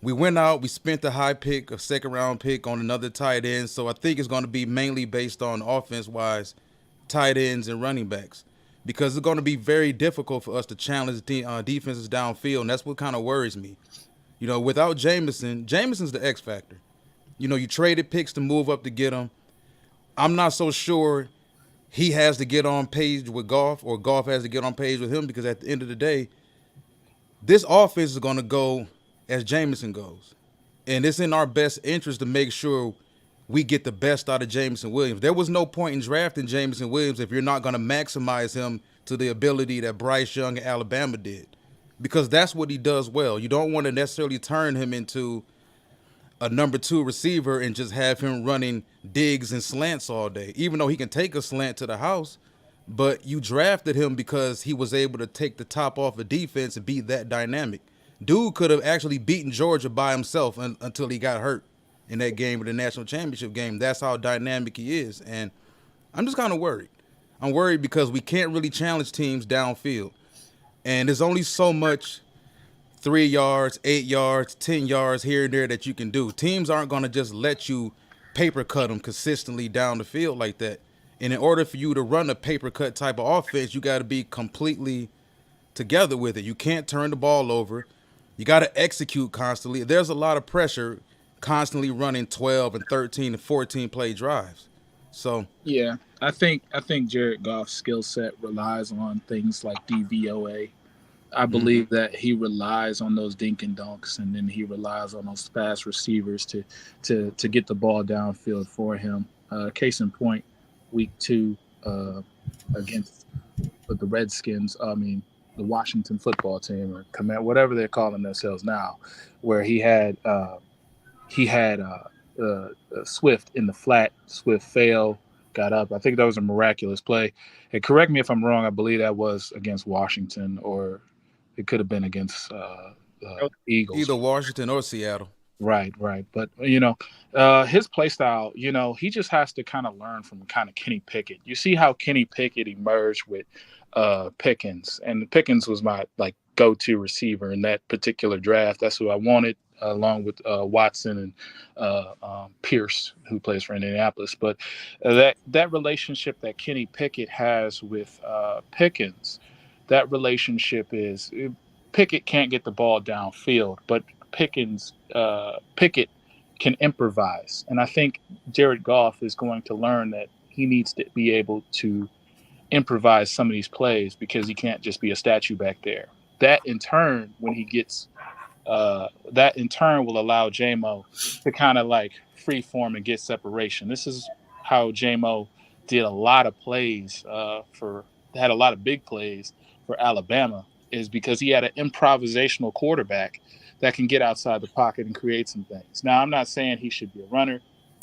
we went out, we spent the high pick, a 2nd-round pick on another tight end. So I think it's going to be mainly based on offense-wise tight ends and running backs, because it's going to be very difficult for us to challenge defenses downfield, and that's what kind of worries me. Without Jameson's the X factor. You traded picks to move up to get him. I'm not so sure he has to get on page with Goff or Goff has to get on page with him, because at the end of the day, this offense is going to go as Jameson goes. And it's in our best interest to make sure we get the best out of Jameson Williams. There was no point in drafting Jameson Williams if you're not going to maximize him to the ability that Bryce Young at Alabama did, because that's what he does well. You don't want to necessarily turn him into a number 2 receiver and just have him running digs and slants all day, even though he can take a slant to the house. But you drafted him because he was able to take the top off of defense and be that dynamic. Dude could have actually beaten Georgia by himself until he got hurt in that game, of the national championship game. That's how dynamic he is. And I'm just kind of worried. I'm worried because we can't really challenge teams downfield. And there's only so much 3 yards, 8 yards, 10 yards here and there that you can do. Teams aren't going to just let you paper cut them consistently down the field like that. And in order for you to run a paper cut type of offense, you got to be completely together with it. You can't turn the ball over. You got to execute constantly. There's a lot of pressure constantly running 12 and 13 and 14 play drives. So yeah, I think Jared Goff's skill set relies on things like DVOA. I believe that he relies on those dink and dunks, and then he relies on those fast receivers to get the ball downfield for him. Case in point, week 2 against the Redskins. I mean, the Washington football team, or command, whatever they're calling themselves now, where he had Swift in the flat. Swift fell, got up. I think that was a miraculous play. And correct me if I'm wrong. I believe that was against Washington, or it could have been against Eagles. Either Washington or Seattle. Right. But, his play style, he just has to kind of learn from kind of Kenny Pickett. You see how Kenny Pickett emerged with Pickens, and Pickens was my go-to receiver in that particular draft. That's who I wanted, along with Watson and Pierce, who plays for Indianapolis. But that relationship that Kenny Pickett has with Pickens, that relationship is Pickett can't get the ball downfield, but Pickett can improvise. And I think Jared Goff is going to learn that he needs to be able to improvise some of these plays, because he can't just be a statue back there. That in turn, when he gets that in turn will allow JMO to kind of free form and get separation. This is how JMO did a lot of plays had a lot of big plays for Alabama, is because he had an improvisational quarterback that can get outside the pocket and create some things. Now, I'm not saying he should be a runner.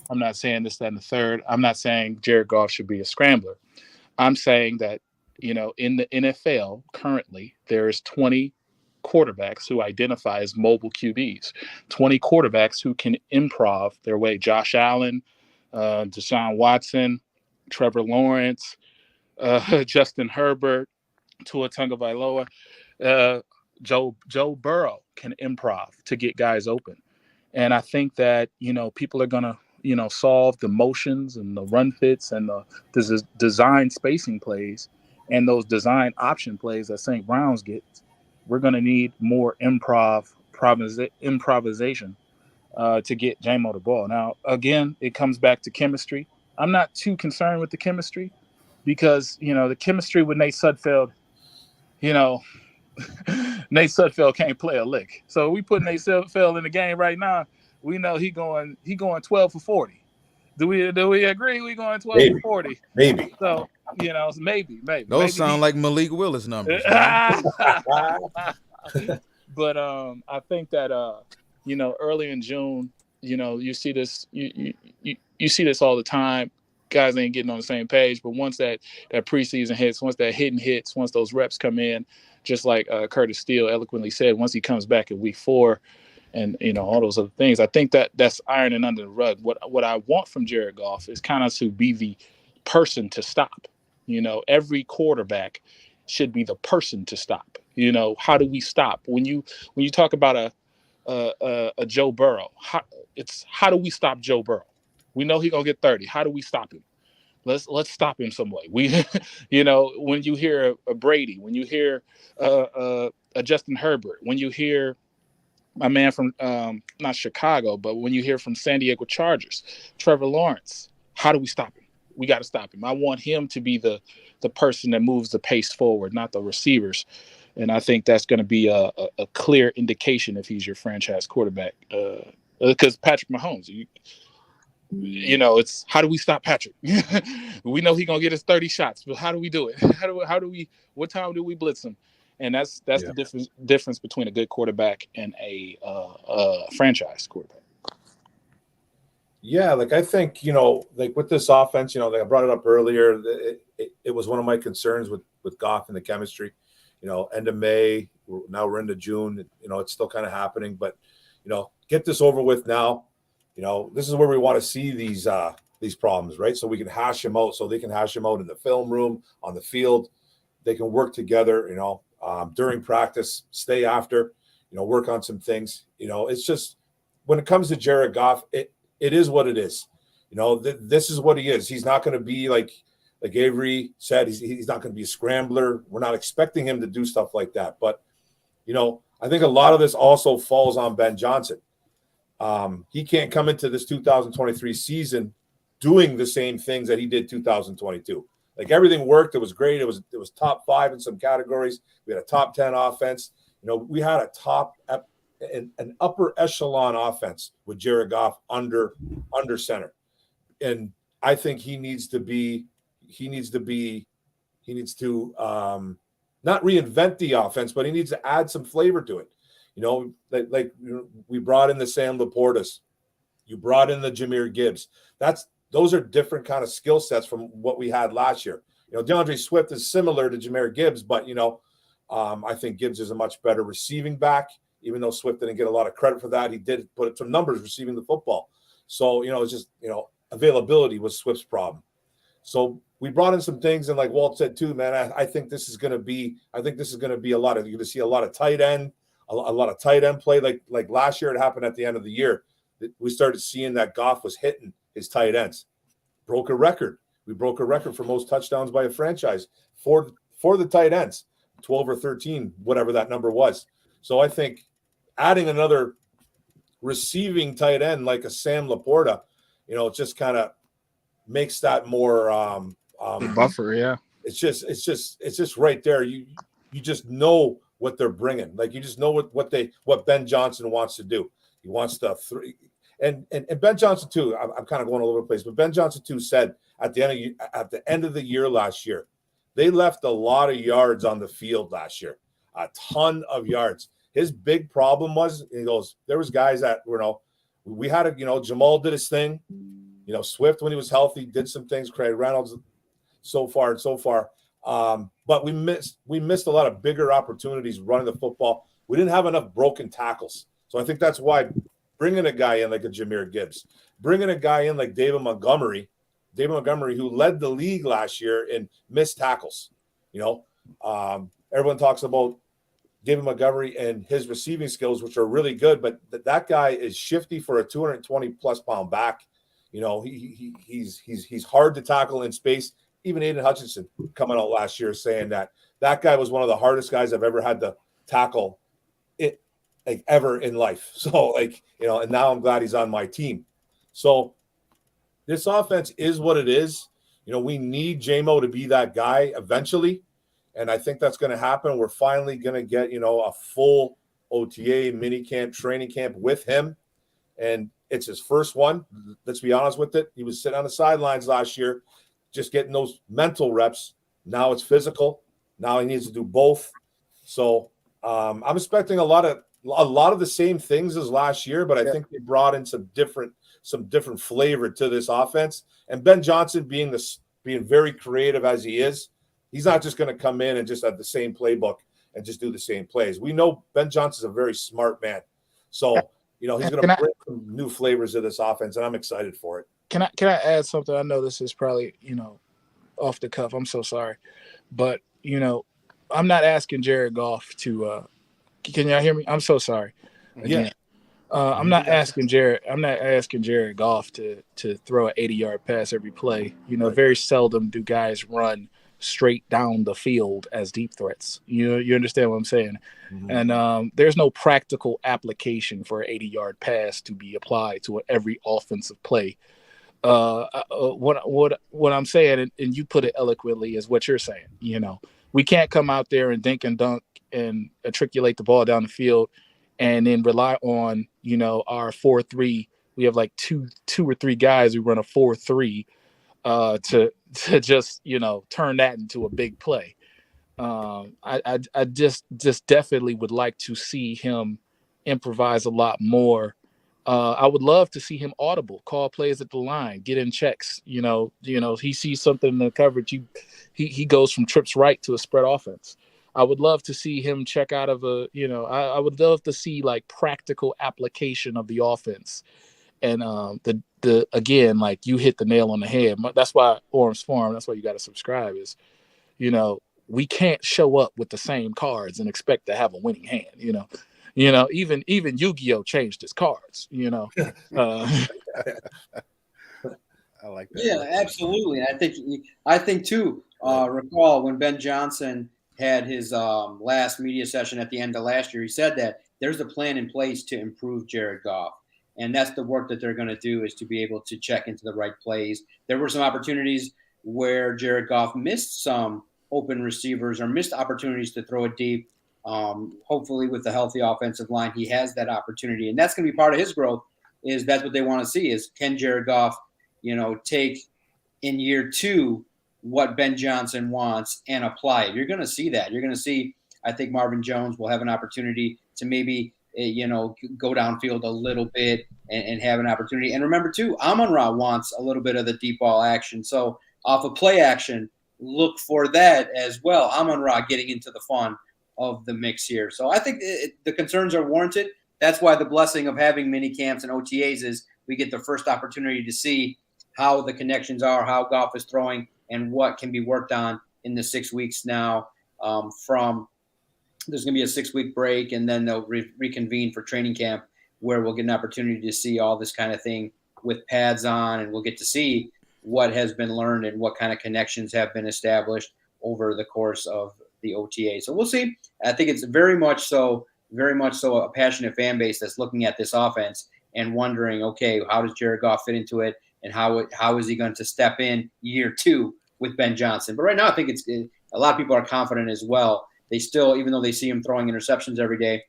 I'm not saying this, that, and the third. I'm not saying Jared Goff should be a scrambler. I'm saying that, in the NFL currently, there's 20 quarterbacks who identify as mobile QBs, 20 quarterbacks who can improv their way. Josh Allen, Deshaun Watson, Trevor Lawrence, Justin Herbert, Tua Tagovailoa, Joe Burrow can improv to get guys open. And I think that, people are going to, solve the motions and the run fits and the design spacing plays and those design option plays that St. Brown's gets. We're going to need more improvisation to get JMO the ball. Now, again, it comes back to chemistry. I'm not too concerned with the chemistry, because, the chemistry with Nate Sudfeld, Nate Sudfeld can't play a lick. So we put Nate Sudfeld in the game right now. We know he going 12 for 40. Do we agree? We going 12 for 40? Maybe. So maybe. Those maybe sound like Malik Willis numbers. But I think that early in June, you see this you see this all the time. Guys ain't getting on the same page, but once that preseason hits, once that hitting hits, once those reps come in, just like Curtis Steele eloquently said, once he comes back in week 4, and all those other things, I think that's ironing under the rug. What I want from Jared Goff is kind of to be the person to stop. Every quarterback should be the person to stop. How do we stop? When you talk about a Joe Burrow, how do we stop Joe Burrow? We know he's gonna get 30. How do we stop him? Let's stop him some way. We, when you hear a Brady, when you hear a Justin Herbert, when you hear my man from not Chicago, but when you hear from San Diego Chargers, Trevor Lawrence, how do we stop him? We got to stop him. I want him to be the person that moves the pace forward, not the receivers. And I think that's going to be a clear indication if he's your franchise quarterback. Because Patrick Mahomes, you know, it's how do we stop Patrick? We know he's gonna get his 30 shots, but how do we do it? How do we? What time do we blitz him? And that's the difference between a good quarterback and a franchise quarterback. Yeah, like I think, you know, like with this offense, you know, like I brought it up earlier, it was one of my concerns with Goff and the chemistry. You know, end of May, now we're into June. You know, it's still kind of happening, but you know, get this over with now. You know, this is where we want to see these problems, right? So we can hash them out. So they can hash them out in the film room, on the field. They can work together. You know, during practice, stay after. You know, work on some things. You know, it's just when it comes to Jared Goff, it is what it is. You know, this is what he is. He's not going to be like Avery said. He's not going to be a scrambler. We're not expecting him to do stuff like that. But you know, I think a lot of this also falls on Ben Johnson. He can't come into this 2023 season doing the same things that he did 2022. Like everything worked. It was great. It was top 5 in some categories. We had a top 10 offense. You know, we had an upper echelon offense with Jared Goff under center. And I think he needs to not reinvent the offense, but he needs to add some flavor to it. You know, like we brought in the Sam Laportas. You brought in the Jahmyr Gibbs. Those are different kind of skill sets from what we had last year. You know, DeAndre Swift is similar to Jahmyr Gibbs, but, you know, I think Gibbs is a much better receiving back, even though Swift didn't get a lot of credit for that. He did put some numbers receiving the football. So, you know, it's just, you know, availability was Swift's problem. So we brought in some things, and like Walt said too, man, I think this is going to be a lot of, you're going to see a lot of tight end, a lot of tight end play. Like last year, it happened at the end of the year. We started seeing that Goff was hitting his tight ends. Broke a record. We broke a record for most touchdowns by a franchise for the tight ends, 12 or 13, whatever that number was. So I think adding another receiving tight end like a Sam Laporta, you know, it just kind of makes that more buffer. Yeah, it's just right there. You just know what they're bringing. Like you just know what Ben Johnson wants to do. He wants to and Ben Johnson too. I'm kind of going all over the place, but Ben Johnson too said at the end of the year last year, they left a lot of yards on the field last year, a ton of yards. His big problem was, he goes, there was guys that were, you know, we had Jamal did his thing. You know, Swift, when he was healthy, did some things. Craig Reynolds, so far. But we missed a lot of bigger opportunities running the football. We didn't have enough broken tackles. So I think that's why bringing a guy in like a Jahmyr Gibbs, bringing a guy in like David Montgomery, who led the league last year in missed tackles. You know, everyone talks about David Montgomery and his receiving skills, which are really good, but that guy is shifty for a 220+ pound back. You know, he's hard to tackle in space. Even Aiden Hutchinson coming out last year saying that guy was one of the hardest guys I've ever had to tackle it like ever in life. So like, you know, and now I'm glad he's on my team. So this offense is what it is. You know, we need JMO to be that guy eventually. And I think that's going to happen. We're finally going to get, you know, a full OTA mini camp, training camp with him. And it's his first one. Let's be honest with it. He was sitting on the sidelines last year, just getting those mental reps. Now it's physical. Now he needs to do both. So I'm expecting a lot of the same things as last year, but I think they brought in some different flavor to this offense. And Ben Johnson being very creative as he is, he's not just going to come in and just have the same playbook and just do the same plays. We know Ben Johnson's a very smart man. So, you know, he's going to bring some new flavors to this offense, and I'm excited for it. Can I add something? I know this is probably, you know, off the cuff. I'm so sorry. But, you know, I'm not asking Jared Goff to can y'all hear me? I'm so sorry. Again. Yeah. I'm not asking Jared Goff to throw an 80-yard pass every play. You know, very seldom do guys run straight down the field as deep threats. You understand what I'm saying? Mm-hmm. And there's no practical application for an 80-yard pass to be applied to every offensive play. What I'm saying, and you put it eloquently, is what you're saying. You know, we can't come out there and dink and dunk and matriculate the ball down the field, and then rely on, our 4-3. We have like two or three guys who run a 4-3 to just, turn that into a big play. I just definitely would like to see him improvise a lot more. I would love to see him audible, call plays at the line, get in checks. He sees something in the coverage. He goes from trips right to a spread offense. I would love to see him check out of I would love to see like practical application of the offense. And the again, like you hit the nail on the head. That's why Orums Forum, that's why you got to subscribe is, we can't show up with the same cards and expect to have a winning hand, even Yu-Gi-Oh changed his cards, I like that. Yeah, absolutely. I think too, recall when Ben Johnson had his last media session at the end of last year, he said that there's a plan in place to improve Jared Goff. And that's the work that they're going to do, is to be able to check into the right plays. There were some opportunities where Jared Goff missed some open receivers or missed opportunities to throw it deep. Hopefully with the healthy offensive line, he has that opportunity. And that's going to be part of his growth, is that's what they want to see, is can Jared Goff, take in year 2 what Ben Johnson wants and apply it. You're going to see that. You're going to see, I think Marvin Jones will have an opportunity to maybe go downfield a little bit and have an opportunity. And remember too, Amon-Ra wants a little bit of the deep ball action. So off of play action, look for that as well. Amon-Ra getting into the fun of the mix here. So I think the concerns are warranted. That's why the blessing of having mini camps and OTAs is we get the first opportunity to see how the connections are, how Goff is throwing, and what can be worked on in the 6 weeks now there's going to be a 6-week break, and then they'll reconvene for training camp, where we'll get an opportunity to see all this kind of thing with pads on, and we'll get to see what has been learned and what kind of connections have been established over the course of the OTA. So we'll see. I think it's very much so a passionate fan base that's looking at this offense and wondering, okay, how does Jared Goff fit into it, and how is he going to step in year 2 with Ben Johnson? But right now, I think a lot of people are confident as well. They still, even though they see him throwing interceptions every day,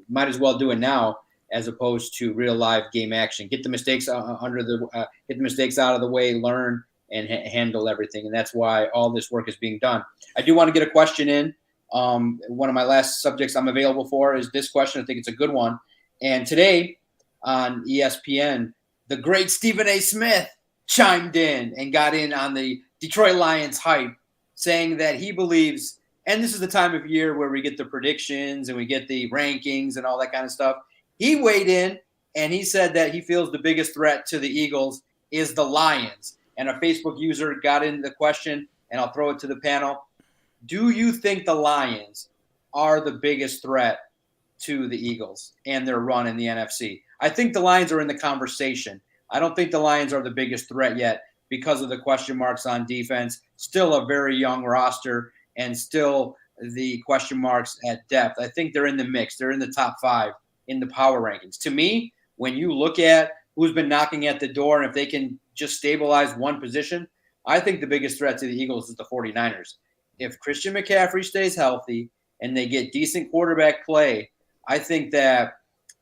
might as well do it now as opposed to real live game action. Get the mistakes get the mistakes out of the way, learn, and handle everything. And that's why all this work is being done. I do want to get a question in. One of my last subjects I'm available for is this question. I think it's a good one. And today on ESPN, the great Stephen A. Smith chimed in and got in on the Detroit Lions hype, saying that he believes, and this is the time of year where we get the predictions and we get the rankings and all that kind of stuff. He weighed in and he said that he feels the biggest threat to the Eagles is the Lions. And a Facebook user got in the question, and I'll throw it to the panel. Do you think the Lions are the biggest threat to the Eagles and their run in the NFC? I think the Lions are in the conversation. I don't think the Lions are the biggest threat yet because of the question marks on defense. Still a very young roster, and still the question marks at depth. I think they're in the mix. They're in the top 5 in the power rankings. To me, when you look at who's been knocking at the door and if they can just stabilize one position, I think the biggest threat to the Eagles is the 49ers. If Christian McCaffrey stays healthy and they get decent quarterback play, I think that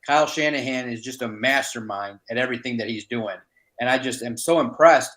Kyle Shanahan is just a mastermind at everything that he's doing. And I just am so impressed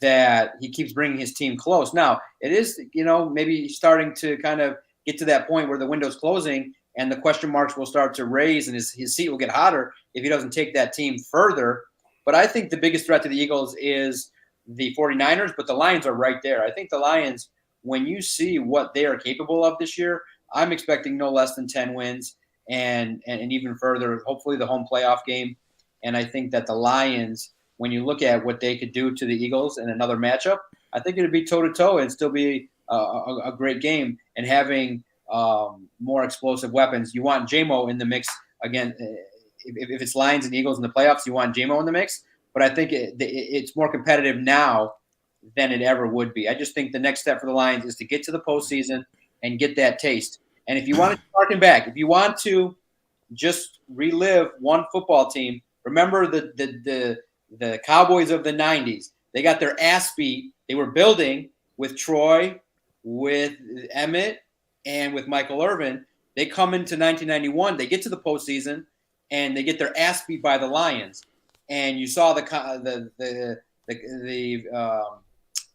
that he keeps bringing his team close. Now, it is, maybe starting to kind of get to that point where the window's closing and the question marks will start to raise and his seat will get hotter if he doesn't take that team further. But I think the biggest threat to the Eagles is the 49ers, but the Lions are right there. I think the Lions, when you see what they are capable of this year, I'm expecting no less than 10 wins and even further, hopefully the home playoff game. And I think that the Lions, when you look at what they could do to the Eagles in another matchup, I think it would be toe-to-toe and still be a great game. And having more explosive weapons, you want J-Mo in the mix again. If it's Lions and Eagles in the playoffs, you want J-Mo in the mix. But I think it's more competitive now than it ever would be. I just think the next step for the Lions is to get to the postseason and get that taste. And if you want to harken back, if you want to just relive one football team, remember the Cowboys of the 90s. They got their ass beat. They were building with Troy, with Emmett, and with Michael Irvin. They come into 1991, they get to the postseason, and they get their ass beat by the Lions. And you saw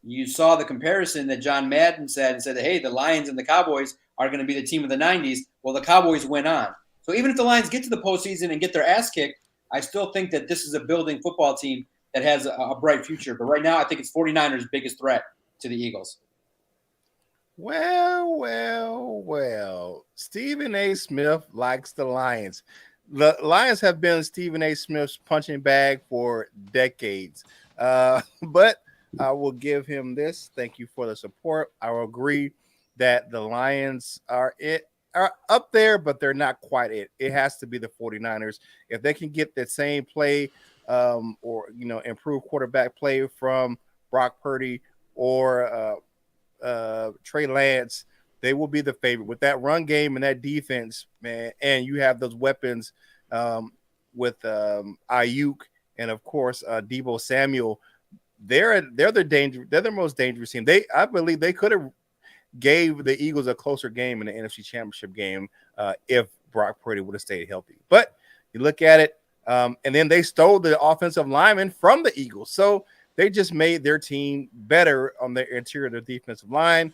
you saw the comparison that John Madden said and said, hey, the Lions and the Cowboys are going to be the team of the 90s. Well, the Cowboys went on. So even if the Lions get to the postseason and get their ass kicked, I still think that this is a building football team that has a bright future. But right now, I think it's 49ers' biggest threat to the Eagles. Well. Stephen A. Smith likes the Lions. The Lions have been Stephen A. Smith's punching bag for decades. But I will give him this. Thank you for the support. I will agree that the Lions are up there, but they're not quite it. It has to be the 49ers. If they can get that same play or improve quarterback play from Brock Purdy or Trey Lance, they will be the favorite with that run game and that defense, man. And you have those weapons with Ayuk and of course Deebo Samuel. They're the most dangerous team. I believe they could have gave the Eagles a closer game in the NFC Championship game if Brock Purdy would have stayed healthy. But you look at it, and then they stole the offensive lineman from the Eagles. So they just made their team better on the interior of the defensive line.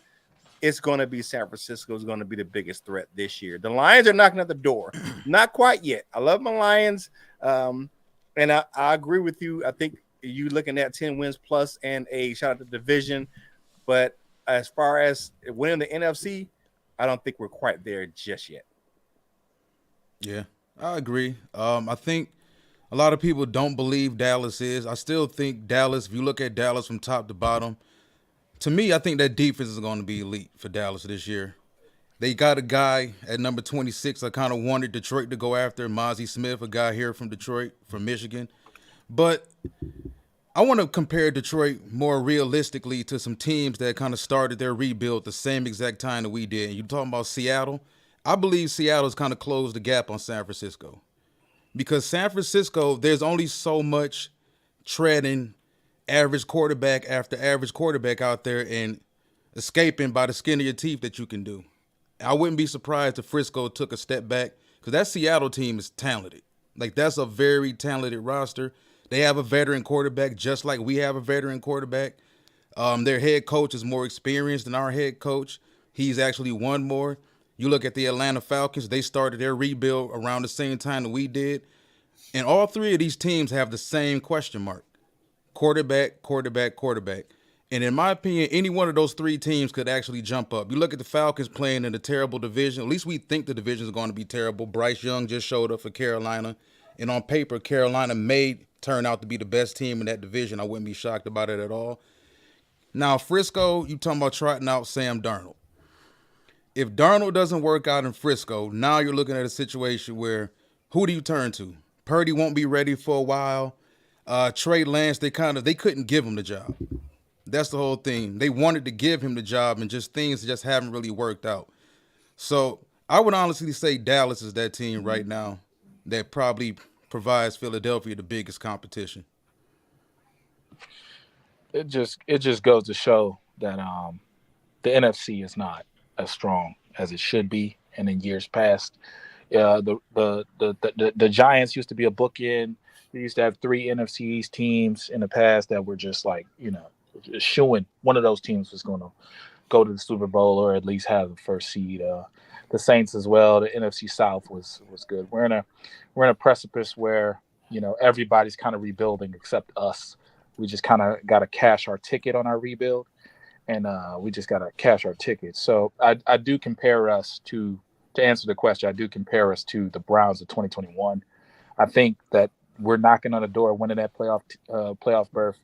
It's going to be San Francisco is going to be the biggest threat this year. The Lions are knocking at the door. Not quite yet. I love my Lions, and I agree with you. I think you looking at 10 wins plus and a shot at the division. But as far as winning the NFC, I don't think we're quite there just yet. Yeah, I agree. I think a lot of people don't believe Dallas is. I still think Dallas, if you look at Dallas from top to bottom, to me, I think that defense is going to be elite for Dallas this year. They got a guy at number 26 I kind of wanted Detroit to go after, Mozzie Smith, a guy here from Detroit, from Michigan. But I want to compare Detroit more realistically to some teams that kind of started their rebuild the same exact time that we did. And you're talking about Seattle. I believe Seattle's kind of closed the gap on San Francisco. Because San Francisco, there's only so much treading average quarterback after average quarterback out there and escaping by the skin of your teeth that you can do. I wouldn't be surprised if Frisco took a step back because that Seattle team is talented. Like, that's a very talented roster. They have a veteran quarterback just like we have a veteran quarterback. Their head coach is more experienced than our head coach. He's actually won more. You look at the Atlanta Falcons, they started their rebuild around the same time that we did. And all three of these teams have the same question mark. Quarterback. And in my opinion, any one of those three teams could actually jump up. You look at the Falcons playing in a terrible division. At least we think the division is going to be terrible. Bryce Young just showed up for Carolina. And on paper, Carolina may turn out to be the best team in that division. I wouldn't be shocked about it at all. Now, Frisco, you talking about trotting out Sam Darnold. If Darnold doesn't work out in Frisco, now you're looking at a situation where who do you turn to? Purdy won't be ready for a while. Trey Lance, they couldn't give him the job. That's the whole thing. They wanted to give him the job and things just haven't really worked out. So I would honestly say Dallas is that team right now that probably provides Philadelphia the biggest competition. It just goes to show that the NFC is not as strong as it should be. And in years past, the Giants used to be a bookend. We used to have three NFC East teams in the past that were just like, shooing. One of those teams was going to go to the Super Bowl or at least have the first seed. The Saints as well. The NFC South was good. We're in a precipice where everybody's kind of rebuilding except us. We just kind of got to cash our ticket on our rebuild, and we just got to cash our ticket. So I do compare us to answer the question. I do compare us to the Browns of 2021. I think that we're knocking on the door, winning that playoff berth.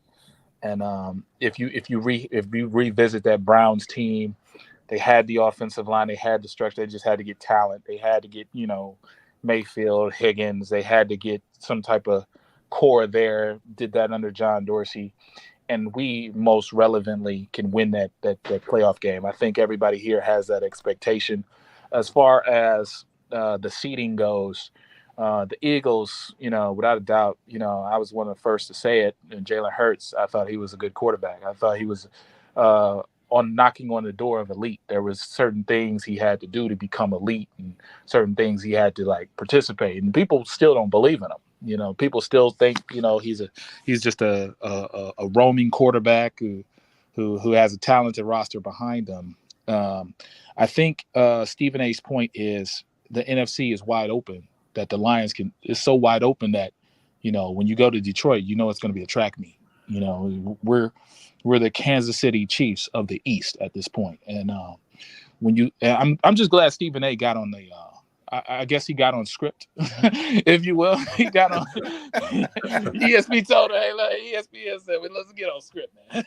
And if you revisit that Browns team, they had the offensive line, they had the structure, they just had to get talent. They had to get Mayfield, Higgins. They had to get some type of core there. Did that under John Dorsey, and we most relevantly can win that playoff game. I think everybody here has that expectation. As far as the seeding goes, the Eagles, without a doubt, I was one of the first to say it. And Jalen Hurts, I thought he was a good quarterback. I thought he was on knocking on the door of elite. There was certain things he had to do to become elite, and certain things he had to like participate. And people still don't believe in him. You know, people still think, you know, he's just a roaming quarterback who has a talented roster behind him. I think Stephen A's point is the NFC is wide open. That the Lions is so wide open that, you know, when you go to Detroit, you know it's going to be a track meet. You know, we're the Kansas City Chiefs of the East at this point. And I'm just glad Stephen A got on the I guess he got on script, if you will. He got on ESPN told him, hey, look, ESPN said, well, let's get on script, man.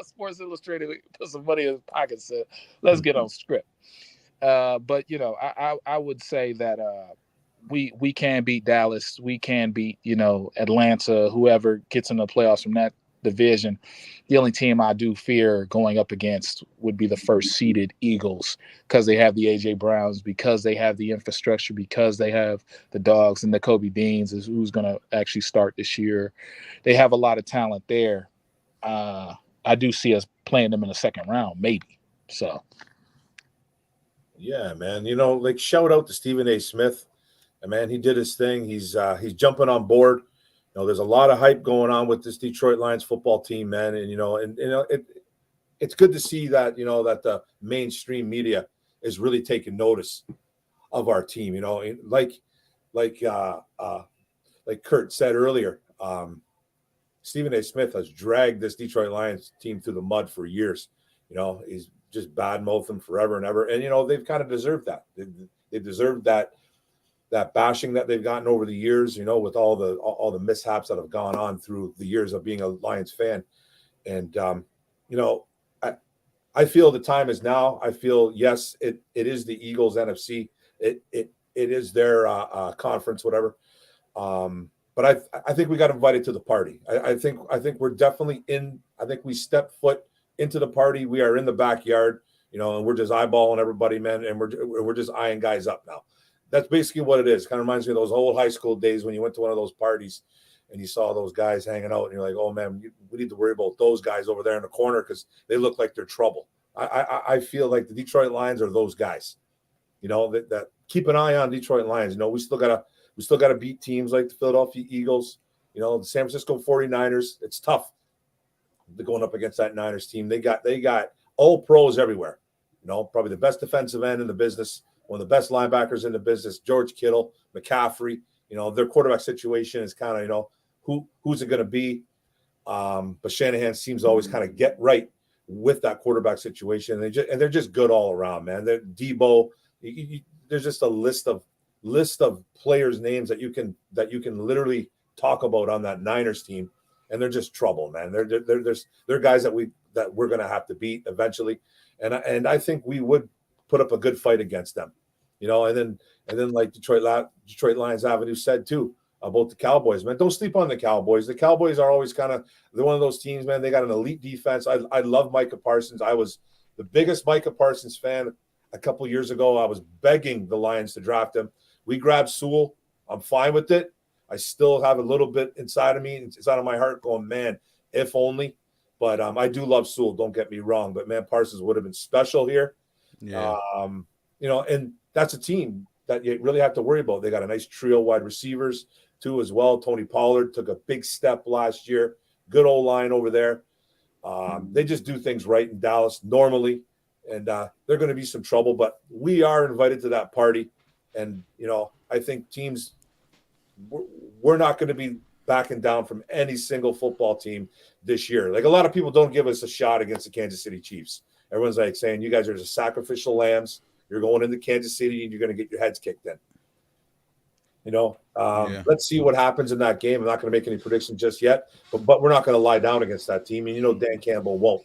Sports Illustrated put some money in his pocket, said, let's get on script. But you know, I would say that we can beat Dallas, we can beat, you know, Atlanta, whoever gets in the playoffs from that division. The only team I do fear going up against would be the first seeded Eagles, because they have the AJ Browns, because they have the infrastructure, because they have the dogs, and the Kobe Deans is who's going to actually start this year. They have a lot of talent there. I do see us playing them in the second round, maybe. So, yeah, man. You know, like shout out to Stephen A. Smith. And man, he did his thing. He's jumping on board. You know, there's a lot of hype going on with this Detroit Lions football team, man. And, you know, it's good to see that, you know, that the mainstream media is really taking notice of our team, you know, like Kurt said earlier, Stephen A. Smith has dragged this Detroit Lions team through the mud for years. You know, he's just badmouthed them forever and ever. And, you know, they've kind of deserved that. They've deserved that bashing that they've gotten over the years, you know, with all the mishaps that have gone on through the years of being a Lions fan. And, you know, I feel the time is now. I feel, yes, it is the Eagles NFC. It is their conference, whatever. But I think we got invited to the party. I think we're definitely in. I think we stepped foot into the party. We are in the backyard, you know, and we're just eyeballing everybody, man. And we're just eyeing guys up now. That's basically what it is. Kind of reminds me of those old high school days when you went to one of those parties and you saw those guys hanging out and you're like, oh man, we need to worry about those guys over there in the corner because they look like they're trouble. I feel like the Detroit Lions are those guys, you know, that keep an eye on Detroit Lions. You know, we still gotta beat teams like the Philadelphia Eagles, you know, the San Francisco 49ers. It's tough going up against that Niners team. They got all pros everywhere, you know, probably the best defensive end in the business. One of the best linebackers in the business, George Kittle, McCaffrey. You know, their quarterback situation is kind of, you know, who's it going to be? But Shanahan seems to always kind of get right with that quarterback situation. And they're just good all around, man. They're Debo. There's just a list of players' names that you can literally talk about on that Niners team, and they're just trouble, man. They're guys that we're going to have to beat eventually, and I think we would put up a good fight against them, you know, and then like Detroit Lions Avenue said too about the Cowboys, man. Don't sleep on the Cowboys. The Cowboys are always they're one of those teams, man. They got an elite defense. I love Micah Parsons. I was the biggest Micah Parsons fan a couple years ago. I was begging the Lions to draft him. We grabbed Sewell. I'm fine with it. I still have a little bit inside of me, inside of my heart going, man, if only. But I do love Sewell. Don't get me wrong. But man, Parsons would have been special here. Yeah. You know, and that's a team that you really have to worry about. They got a nice trio wide receivers too as well. Tony Pollard took a big step last year. Good old line over there. They just do things right in Dallas normally, and they're going to be some trouble. But we are invited to that party, and you know, I think teams we're not going to be backing down from any single football team this year. Like a lot of people don't give us a shot against the Kansas City Chiefs. Everyone's like saying, you guys are just sacrificial lambs. You're going into Kansas City and you're going to get your heads kicked in. You know, Let's see what happens in that game. I'm not going to make any predictions just yet, but we're not going to lie down against that team. And, you know, Dan Campbell won't.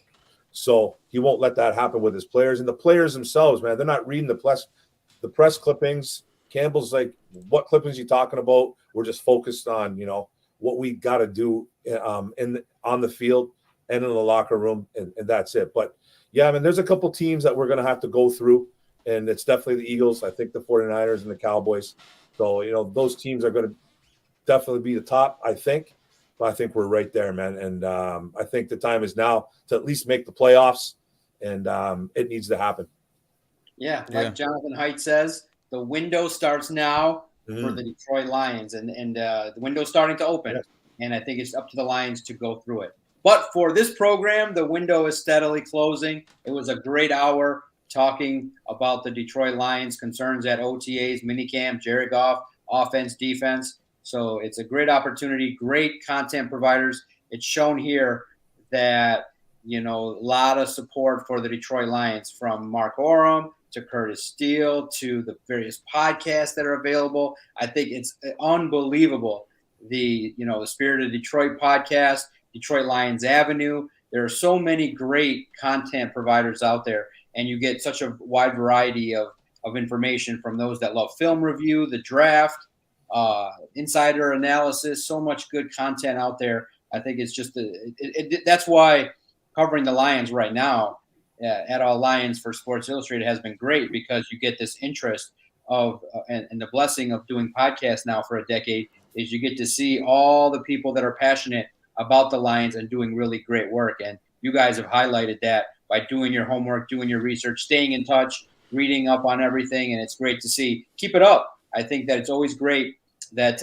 So he won't let that happen with his players. And the players themselves, man, they're not reading the press clippings. Campbell's like, what clippings you talking about? We're just focused on, you know, what we got to do on the field and in the locker room. And that's it. But, yeah, I mean, there's a couple teams that we're going to have to go through, and it's definitely the Eagles. I think the 49ers and the Cowboys. So, you know, those teams are going to definitely be the top, I think. But I think we're right there, man. And I think the time is now to at least make the playoffs. and it needs to happen. Yeah, like Jonathan Haidt says, the window starts now for the Detroit Lions, and the window's starting to open, and I think it's up to the Lions to go through it. But for this program, the window is steadily closing. It was a great hour talking about the Detroit Lions concerns at OTAs, minicamp, Jared Goff, offense, defense. So it's a great opportunity, great content providers. It's shown here that, a lot of support for the Detroit Lions, from Mark Orum to Curtis Steele to the various podcasts that are available. I think it's unbelievable. The Spirit of Detroit podcast, Detroit Lions Avenue. There are so many great content providers out there, and you get such a wide variety of information from those that love film review, the draft, insider analysis, so much good content out there. I think it's just that's why covering the Lions right now at All Lions for Sports Illustrated has been great, because you get this interest of and the blessing of doing podcasts now for a decade is you get to see all the people that are passionate about the Lions and doing really great work. And you guys have highlighted that by doing your homework, doing your research, staying in touch, reading up on everything. And it's great to see. Keep it up. I think that it's always great that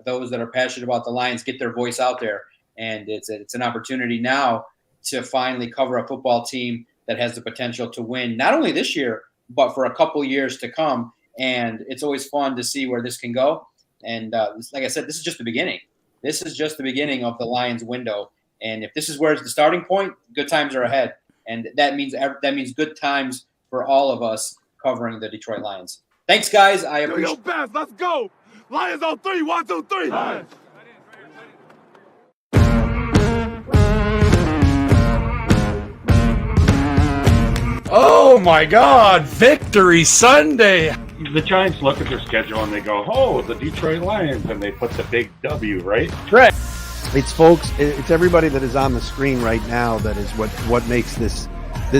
those that are passionate about the Lions get their voice out there. And it's an opportunity now to finally cover a football team that has the potential to win, not only this year, but for a couple years to come. And it's always fun to see where this can go. And like I said, this is just the beginning. This is just the beginning of the Lions window. And if this is where it's the starting point, good times are ahead. And that means good times for all of us covering the Detroit Lions. Thanks, guys. I appreciate it. Best. Let's go. Lions on 3. 1, 2, 3. Lions. Oh my God! Victory Sunday. The Giants look at their schedule and they go, "Oh, the Detroit Lions," and they put the big W, right? Correct. It's folks. It's everybody that is on the screen right now that is what makes this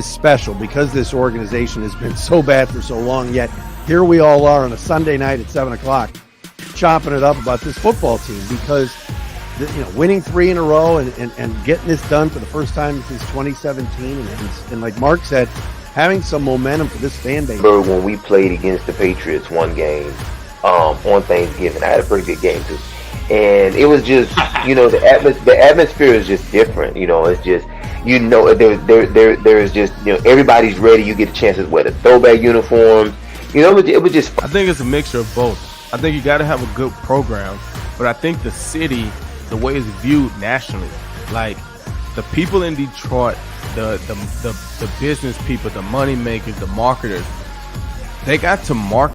special, because this organization has been so bad for so long. Yet here we all are on a Sunday night at 7:00, chopping it up about this football team, because winning 3 in a row and getting this done for the first time since 2017, and like Mark said, having some momentum for this fan base. When we played against the Patriots one game on Thanksgiving, I had a pretty good game too, and it was just the atmosphere is just different. It's just there is just everybody's ready. You get a chance to wear the throwback uniforms. It was just. I think it's a mixture of both. I think you got to have a good program, but I think the city, the way it's viewed nationally, like the people in Detroit, the business people, the money makers, the marketers, they got to market